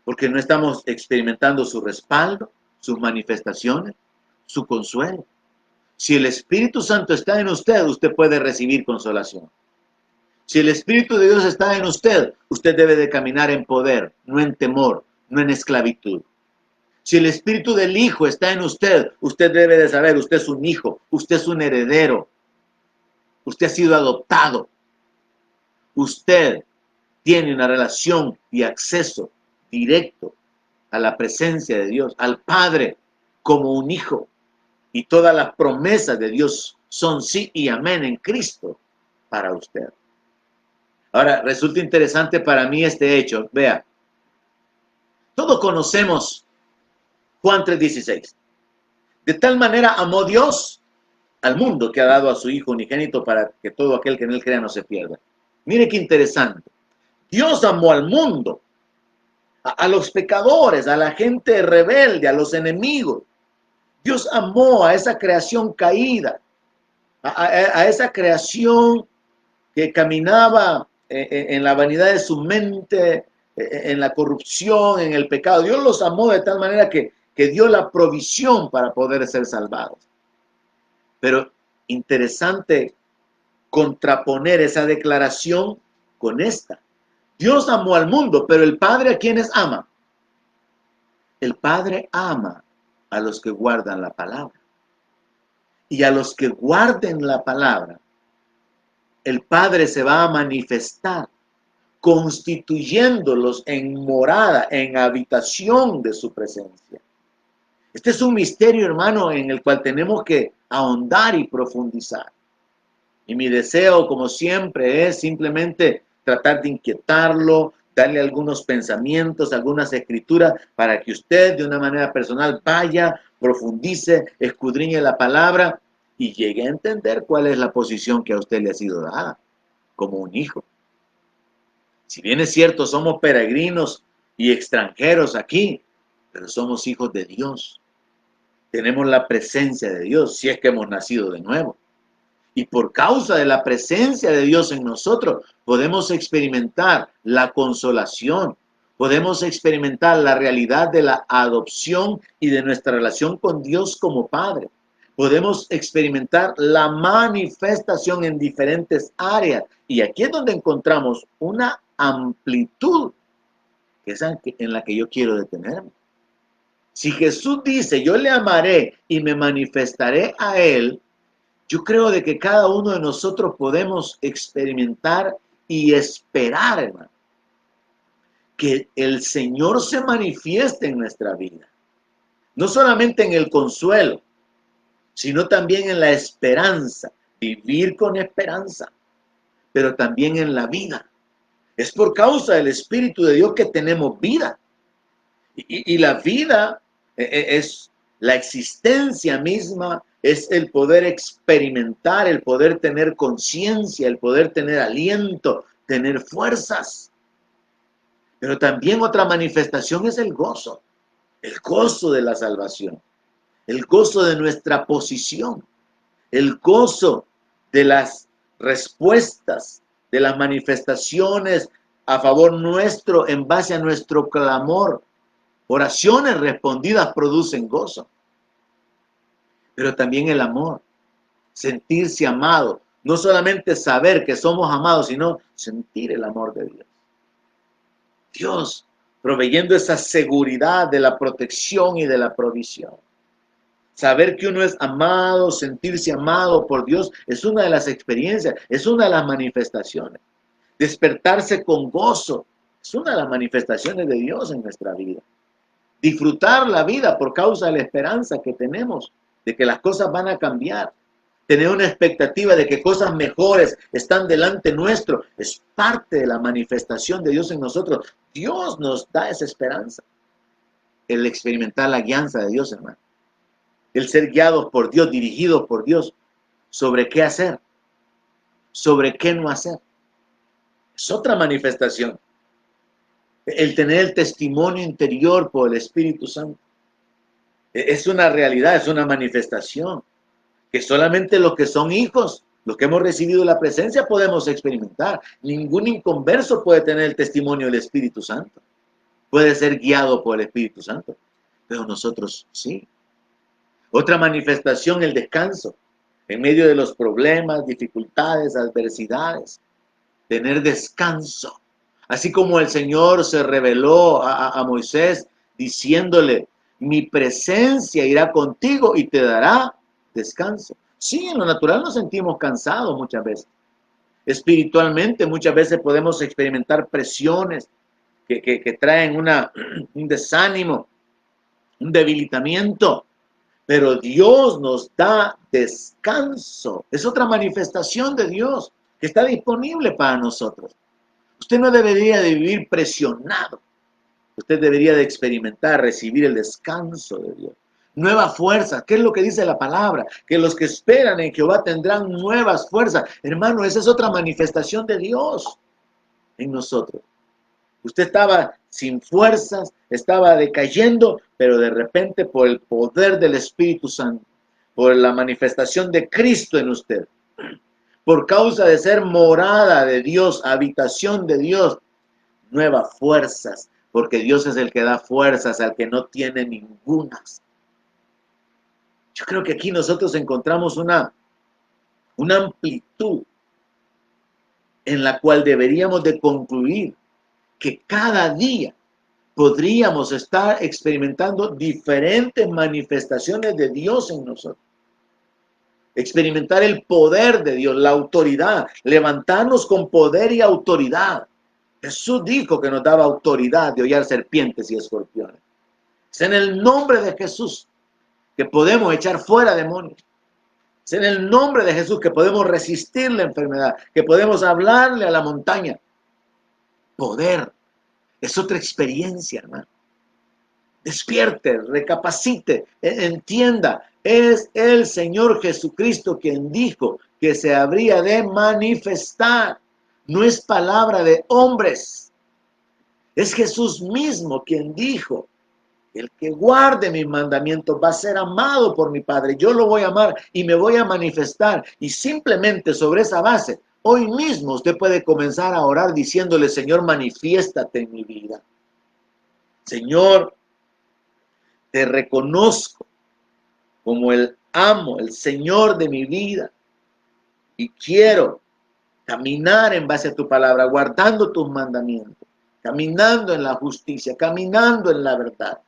Speaker 1: Porque no estamos experimentando su respaldo, sus manifestaciones, su consuelo. Si el Espíritu Santo está en usted, usted puede recibir consolación. Si el Espíritu de Dios está en usted, usted debe de caminar en poder, no en temor, no en esclavitud. Si el Espíritu del Hijo está en usted, usted debe de saber, usted es un hijo, usted es un heredero, usted ha sido adoptado. Usted tiene una relación y acceso directo a la presencia de Dios, al Padre, como un hijo. Y todas las promesas de Dios son sí y amén en Cristo para usted. Ahora, resulta interesante para mí este hecho. Vea, todos conocemos Juan 3:16. De tal manera amó Dios al mundo que ha dado a su Hijo unigénito para que todo aquel que en él crea no se pierda. Mire qué interesante. Dios amó al mundo, a los pecadores, a la gente rebelde, a los enemigos. Dios amó a esa creación caída, a esa creación que caminaba en la vanidad de su mente, en la corrupción, en el pecado. Dios los amó de tal manera que dio la provisión para poder ser salvados. Pero interesante contraponer esa declaración con esta. Dios amó al mundo, pero el Padre ¿a quiénes ama? El Padre ama a los que guardan la palabra. Y a los que guarden la palabra, el Padre se va a manifestar, constituyéndolos en morada, en habitación de su presencia. Este es un misterio, hermano, en el cual tenemos que ahondar y profundizar. Y mi deseo, como siempre, es simplemente tratar de inquietarlo, darle algunos pensamientos, algunas escrituras, para que usted de una manera personal vaya, profundice, escudriñe la palabra y llegue a entender cuál es la posición que a usted le ha sido dada como un hijo. Si bien es cierto, somos peregrinos y extranjeros aquí, pero somos hijos de Dios. Tenemos la presencia de Dios, si es que hemos nacido de nuevo. Y por causa de la presencia de Dios en nosotros, podemos experimentar la consolación, podemos experimentar la realidad de la adopción y de nuestra relación con Dios como Padre. Podemos experimentar la manifestación en diferentes áreas. Y aquí es donde encontramos una amplitud, que es en la que yo quiero detenerme. Si Jesús dice, yo le amaré y me manifestaré a él, yo creo de que cada uno de nosotros podemos experimentar y esperar, hermano, que el Señor se manifieste en nuestra vida. No solamente en el consuelo, sino también en la esperanza, vivir con esperanza, pero también en la vida. Es por causa del Espíritu de Dios que tenemos vida. Y la vida es la existencia misma, es el poder experimentar, el poder tener conciencia, el poder tener aliento, tener fuerzas. Pero también otra manifestación es el gozo de la salvación, el gozo de nuestra posición, el gozo de las respuestas, de las manifestaciones a favor nuestro en base a nuestro clamor. Oraciones respondidas producen gozo. Pero también el amor, sentirse amado, no solamente saber que somos amados, sino sentir el amor de Dios. Dios proveyendo esa seguridad de la protección y de la provisión. Saber que uno es amado, sentirse amado por Dios, es una de las experiencias, es una de las manifestaciones. Despertarse con gozo, es una de las manifestaciones de Dios en nuestra vida. Disfrutar la vida por causa de la esperanza que tenemos de que las cosas van a cambiar. Tener una expectativa de que cosas mejores están delante nuestro. Es parte de la manifestación de Dios en nosotros. Dios nos da esa esperanza. El experimentar la guianza de Dios, hermano. El ser guiados por Dios, dirigidos por Dios. Sobre qué hacer. Sobre qué no hacer. Es otra manifestación. El tener el testimonio interior por el Espíritu Santo. Es una realidad, es una manifestación. Que solamente los que son hijos Los que hemos recibido la presencia podemos experimentar. Ningún inconverso puede tener el testimonio del Espíritu Santo. Puede ser guiado por el Espíritu Santo. Pero nosotros sí. Otra manifestación, el descanso. En medio de los problemas, dificultades, adversidades. Tener descanso. Así como el Señor se reveló a Moisés diciéndole, mi presencia irá contigo y te dará descanso. Sí, en lo natural nos sentimos cansados muchas veces. Espiritualmente muchas veces podemos experimentar presiones que traen un desánimo, un debilitamiento. Pero Dios nos da descanso. Es otra manifestación de Dios que está disponible para nosotros. Usted no debería de vivir presionado. Usted debería de experimentar, recibir el descanso de Dios. Nuevas fuerzas. ¿Qué es lo que dice la palabra? Que los que esperan en Jehová tendrán nuevas fuerzas. Hermano, esa es otra manifestación de Dios en nosotros. Usted estaba sin fuerzas, estaba decayendo, pero de repente por el poder del Espíritu Santo, por la manifestación de Cristo en usted, por causa de ser morada de Dios, habitación de Dios, nuevas fuerzas, porque Dios es el que da fuerzas al que no tiene ningunas. Yo creo que aquí nosotros encontramos una amplitud en la cual deberíamos de concluir que cada día podríamos estar experimentando diferentes manifestaciones de Dios en nosotros. Experimentar el poder de Dios, la autoridad, levantarnos con poder y autoridad. Jesús dijo que nos daba autoridad de hollar serpientes y escorpiones. Es en el nombre de Jesús que podemos echar fuera demonios. Es en el nombre de Jesús que podemos resistir la enfermedad, que podemos hablarle a la montaña. Poder. Es otra experiencia, hermano. Despierte, recapacite, entienda. Es el Señor Jesucristo quien dijo que se habría de manifestar. No es palabra de hombres. Es Jesús mismo quien dijo, el que guarde mis mandamientos va a ser amado por mi Padre. Yo lo voy a amar y me voy a manifestar. Y simplemente sobre esa base, hoy mismo usted puede comenzar a orar diciéndole, Señor, manifiéstate en mi vida. Señor, te reconozco como el amo, el Señor de mi vida. Y quiero caminar en base a tu palabra, guardando tus mandamientos, caminando en la justicia, caminando en la verdad,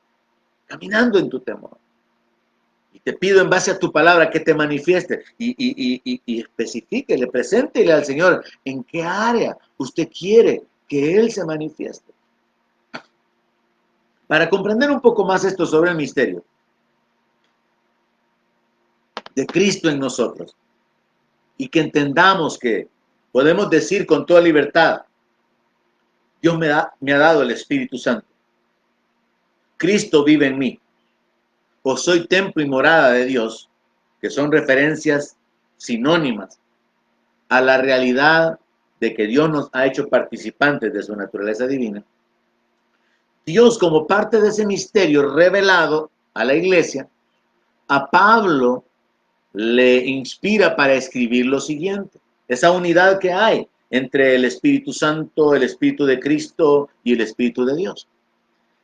Speaker 1: caminando en tu temor. Y te pido en base a tu palabra que te manifieste y especifíquele, preséntele al Señor en qué área usted quiere que Él se manifieste. Para comprender un poco más esto sobre el misterio de Cristo en nosotros y que entendamos que podemos decir con toda libertad, Dios me ha dado el Espíritu Santo. Cristo vive en mí. O soy templo y morada de Dios, que son referencias sinónimas a la realidad de que Dios nos ha hecho participantes de su naturaleza divina. Dios, como parte de ese misterio revelado a la iglesia, a Pablo le inspira para escribir lo siguiente. Esa unidad que hay entre el Espíritu Santo, el Espíritu de Cristo y el Espíritu de Dios.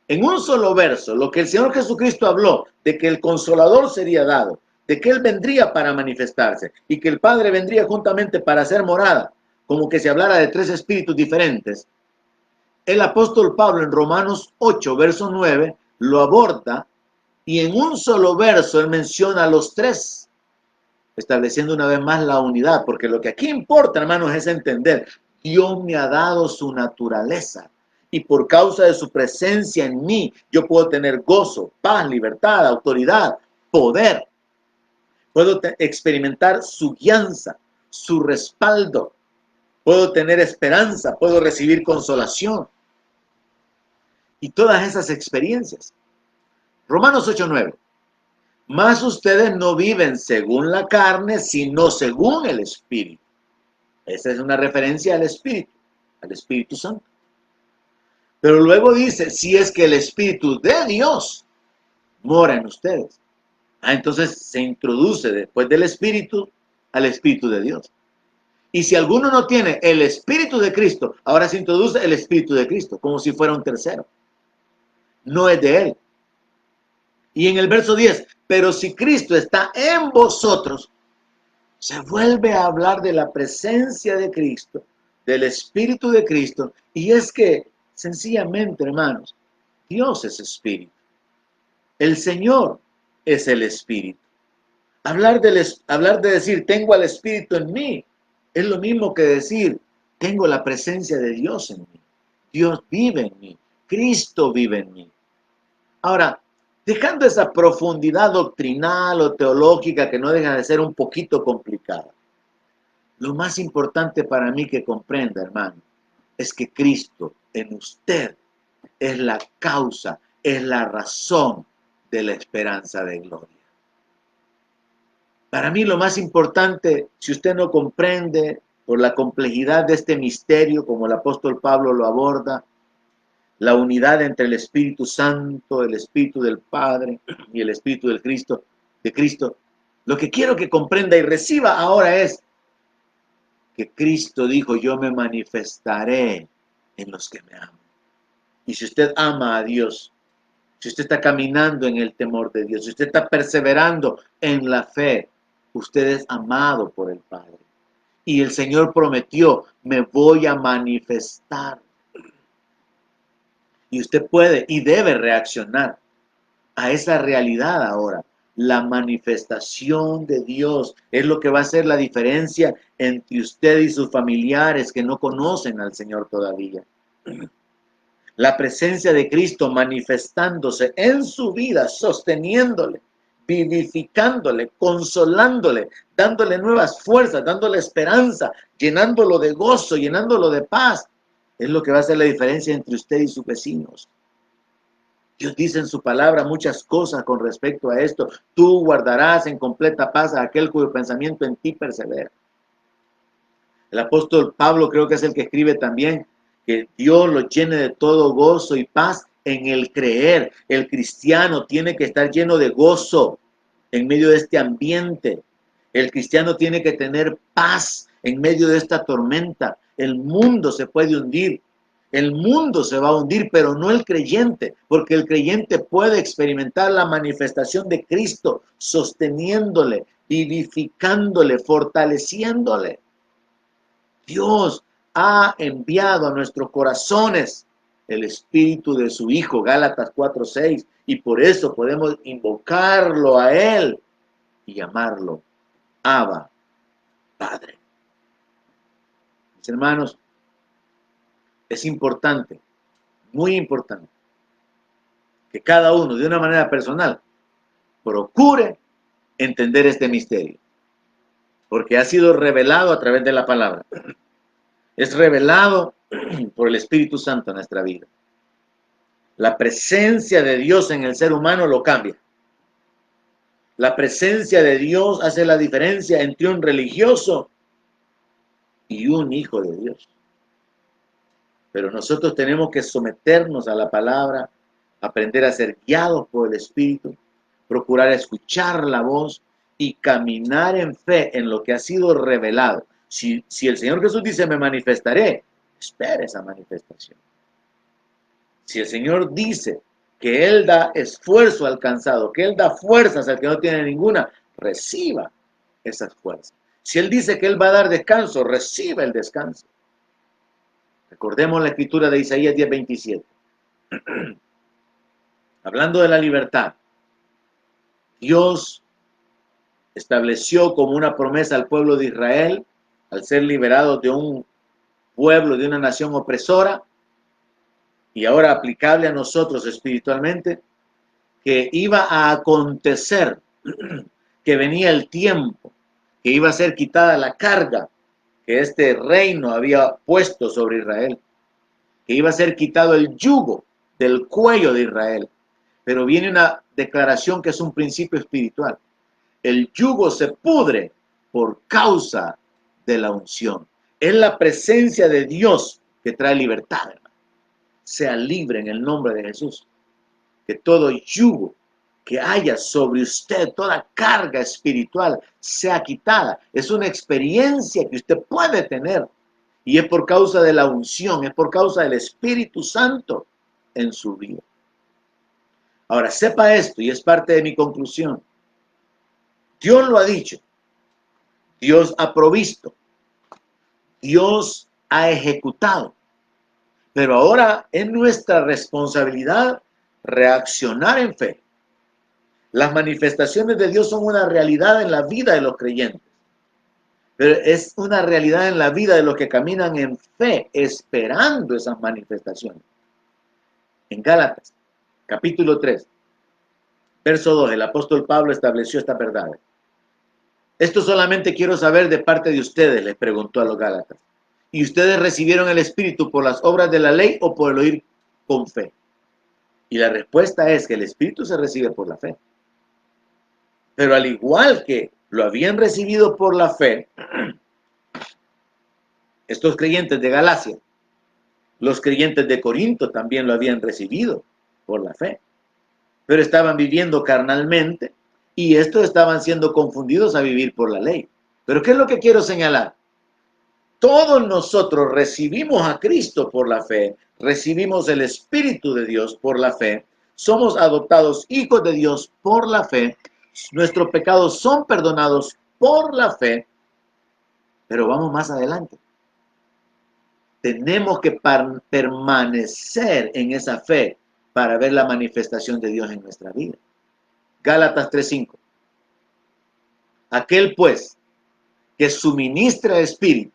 Speaker 1: En un solo verso, lo que el Señor Jesucristo habló de que el Consolador sería dado, de que Él vendría para manifestarse y que el Padre vendría juntamente para hacer morada, como que se hablara de tres espíritus diferentes. El apóstol Pablo en Romanos 8, verso 9, lo aborda y en un solo verso él menciona a los tres, estableciendo una vez más la unidad, porque lo que aquí importa, hermanos, es entender, Dios me ha dado su naturaleza y por causa de su presencia en mí, yo puedo tener gozo, paz, libertad, autoridad, poder. Puedo experimentar su guianza, su respaldo. Puedo tener esperanza, puedo recibir consolación. Y todas esas experiencias. Romanos 8:9. Mas ustedes no viven según la carne, sino según el Espíritu. Esa es una referencia al Espíritu Santo. Pero luego dice, si es que el Espíritu de Dios mora en ustedes. Entonces se introduce después del Espíritu al Espíritu de Dios. Y si alguno no tiene el Espíritu de Cristo, ahora se introduce el Espíritu de Cristo, como si fuera un tercero. No es de él. Y en el verso 10, pero si Cristo está en vosotros, se vuelve a hablar de la presencia de Cristo, del Espíritu de Cristo. Y es que, sencillamente, hermanos, Dios es Espíritu. El Señor es el Espíritu. Hablar de decir, tengo al Espíritu en mí, es lo mismo que decir, tengo la presencia de Dios en mí. Dios vive en mí. Cristo vive en mí. Ahora, dejando esa profundidad doctrinal o teológica que no deja de ser un poquito complicada, lo más importante para mí que comprenda, hermano, es que Cristo en usted es la causa, es la razón de la esperanza de gloria. Para mí lo más importante, si usted no comprende por la complejidad de este misterio, como el apóstol Pablo lo aborda, la unidad entre el Espíritu Santo, el Espíritu del Padre y el Espíritu del Cristo, lo que quiero que comprenda y reciba ahora es que Cristo dijo, yo me manifestaré en los que me aman. Y si usted ama a Dios, si usted está caminando en el temor de Dios, si usted está perseverando en la fe, usted es amado por el Padre. Y el Señor prometió, me voy a manifestar. Y usted puede y debe reaccionar a esa realidad ahora. La manifestación de Dios es lo que va a hacer la diferencia entre usted y sus familiares que no conocen al Señor todavía. La presencia de Cristo manifestándose en su vida, sosteniéndole, vivificándole, consolándole, dándole nuevas fuerzas, dándole esperanza, llenándolo de gozo, llenándolo de paz. Es lo que va a hacer la diferencia entre usted y sus vecinos. Dios dice en su palabra muchas cosas con respecto a esto. Tú guardarás en completa paz a aquel cuyo pensamiento en ti persevera. El apóstol Pablo creo que es el que escribe también que Dios lo llene de todo gozo y paz en el creer. El cristiano tiene que estar lleno de gozo en medio de este ambiente. El cristiano tiene que tener paz en medio de esta tormenta. El mundo se puede hundir. El mundo se va a hundir, pero no el creyente, porque el creyente puede experimentar la manifestación de Cristo, sosteniéndole, vivificándole, fortaleciéndole. Dios ha enviado a nuestros corazones el Espíritu de su Hijo, Gálatas 4:6, y por eso podemos invocarlo a Él y llamarlo Abba, Padre. Mis hermanos, es importante, muy importante, que cada uno de una manera personal procure entender este misterio, porque ha sido revelado a través de la palabra. Es revelado por el Espíritu Santo en nuestra vida. La presencia de Dios en el ser humano lo cambia. La presencia de Dios hace la diferencia entre un religioso y un hijo de Dios. Pero nosotros tenemos que someternos a la palabra, aprender a ser guiados por el Espíritu, procurar escuchar la voz y caminar en fe en lo que ha sido revelado. Si el Señor Jesús dice, me manifestaré, espere esa manifestación. Si el Señor dice que Él da esfuerzo al cansado, que Él da fuerzas al que no tiene ninguna, reciba esas fuerzas. Si Él dice que Él va a dar descanso, reciba el descanso. Recordemos la escritura de Isaías 10:27. Hablando de la libertad, Dios estableció como una promesa al pueblo de Israel, al ser liberados de un pueblo, de una nación opresora, y ahora aplicable a nosotros espiritualmente, que iba a acontecer, que venía el tiempo, que iba a ser quitada la carga que este reino había puesto sobre Israel, que iba a ser quitado el yugo del cuello de Israel. Pero viene una declaración que es un principio espiritual. El yugo se pudre por causa de la unción. Es la presencia de Dios que trae libertad, hermano. Sea libre en el nombre de Jesús. Que todo yugo que haya sobre usted toda carga espiritual sea quitada. Es una experiencia que usted puede tener. Y es por causa de la unción, es por causa del Espíritu Santo en su vida. Ahora, sepa esto, y es parte de mi conclusión. Dios lo ha dicho. Dios ha provisto. Dios ha ejecutado. Pero ahora es nuestra responsabilidad reaccionar en fe. Las manifestaciones de Dios son una realidad en la vida de los creyentes. Pero es una realidad en la vida de los que caminan en fe, esperando esas manifestaciones. En Gálatas, capítulo 3, verso 2, el apóstol Pablo estableció estas verdades. Esto solamente quiero saber de parte de ustedes, les preguntó a los Gálatas. ¿Y ustedes recibieron el Espíritu por las obras de la ley o por el oír con fe? Y la respuesta es que el Espíritu se recibe por la fe. Pero al igual que lo habían recibido por la fe, estos creyentes de Galacia, los creyentes de Corinto también lo habían recibido por la fe. Pero estaban viviendo carnalmente y estos estaban siendo confundidos a vivir por la ley. Pero ¿qué es lo que quiero señalar? Todos nosotros recibimos a Cristo por la fe, recibimos el Espíritu de Dios por la fe, somos adoptados hijos de Dios por la fe, nuestros pecados son perdonados por la fe, pero vamos más adelante. Tenemos que permanecer en esa fe para ver la manifestación de Dios en nuestra vida. Gálatas 3:5. Aquel pues que suministra el Espíritu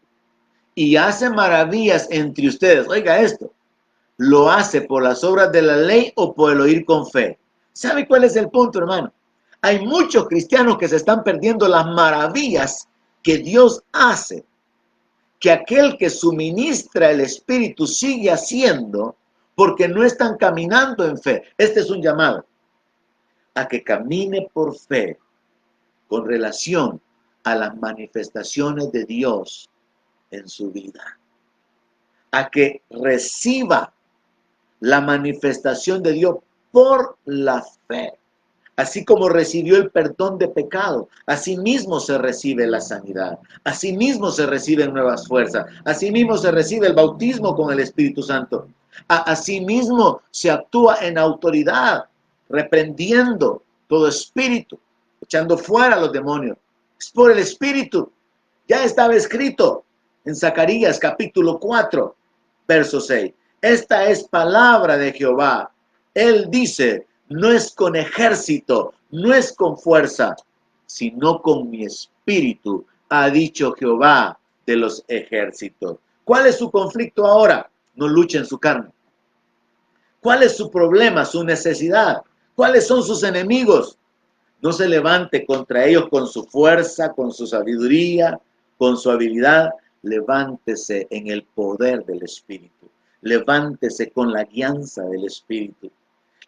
Speaker 1: y hace maravillas entre ustedes, oiga esto, ¿lo hace por las obras de la ley o por el oír con fe? ¿Sabe cuál es el punto, hermano? Hay muchos cristianos que se están perdiendo las maravillas que Dios hace, que aquel que suministra el Espíritu sigue haciendo porque no están caminando en fe. Este es un llamado a que camine por fe con relación a las manifestaciones de Dios en su vida, a que reciba la manifestación de Dios por la fe. Así como recibió el perdón de pecado, así mismo se recibe la sanidad, así mismo se reciben nuevas fuerzas, así mismo se recibe el bautismo con el Espíritu Santo, así mismo se actúa en autoridad, reprendiendo todo espíritu, echando fuera a los demonios. Es por el Espíritu. Ya estaba escrito en Zacarías capítulo 4, verso 6. Esta es palabra de Jehová. Él dice, no es con ejército, no es con fuerza, sino con mi espíritu, ha dicho Jehová de los ejércitos. ¿Cuál es su conflicto ahora? No luche en su carne. ¿Cuál es su problema, su necesidad? ¿Cuáles son sus enemigos? No se levante contra ellos con su fuerza, con su sabiduría, con su habilidad. Levántese en el poder del Espíritu. Levántese con la guianza del Espíritu.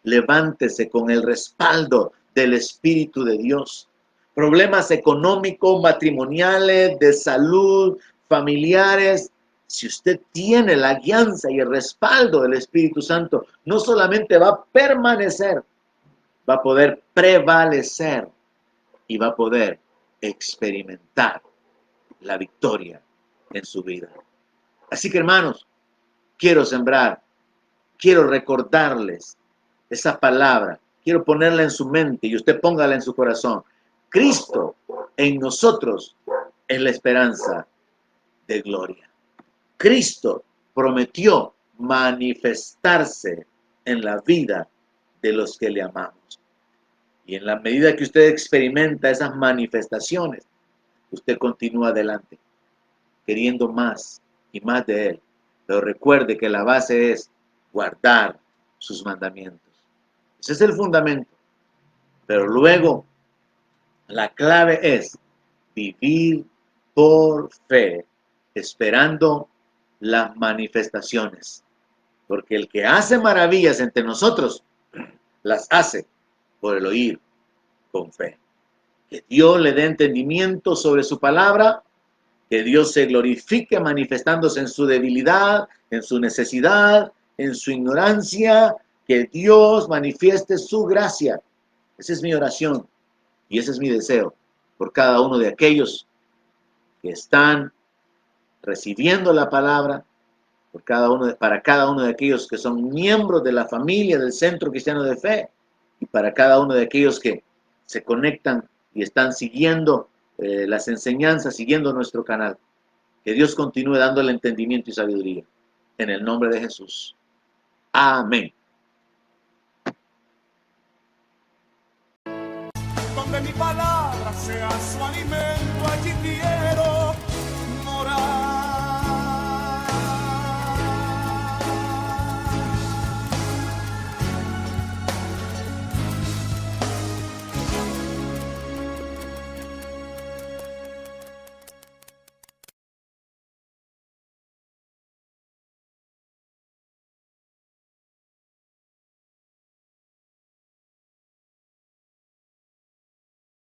Speaker 1: Levántese con el respaldo del Espíritu de Dios. Problemas económicos, matrimoniales, de salud, familiares. Si usted tiene la guianza y el respaldo del Espíritu Santo, no solamente va a permanecer, va a poder prevalecer y va a poder experimentar la victoria en su vida. Así que, hermanos, quiero sembrar, quiero recordarles esa palabra, quiero ponerla en su mente y usted póngala en su corazón. Cristo en nosotros es la esperanza de gloria. Cristo prometió manifestarse en la vida de los que le amamos. Y en la medida que usted experimenta esas manifestaciones, usted continúa adelante, queriendo más y más de Él. Pero recuerde que la base es guardar sus mandamientos. Ese es el fundamento. Pero luego, la clave es vivir por fe, esperando las manifestaciones. Porque el que hace maravillas entre nosotros, las hace por el oír con fe. Que Dios le dé entendimiento sobre su palabra, que Dios se glorifique manifestándose en su debilidad, en su necesidad, en su ignorancia, que Dios manifieste su gracia Esa es mi oración y ese es mi deseo por cada uno de aquellos que están recibiendo la palabra, para cada uno de aquellos que son miembros de la familia del Centro Cristiano de Fe y para cada uno de aquellos que se conectan y están siguiendo las enseñanzas, siguiendo nuestro canal. Que Dios continúe dándole entendimiento y sabiduría. En el nombre de Jesús. Amén.
Speaker 2: Donde mi palabra sea su alimento, allí quiero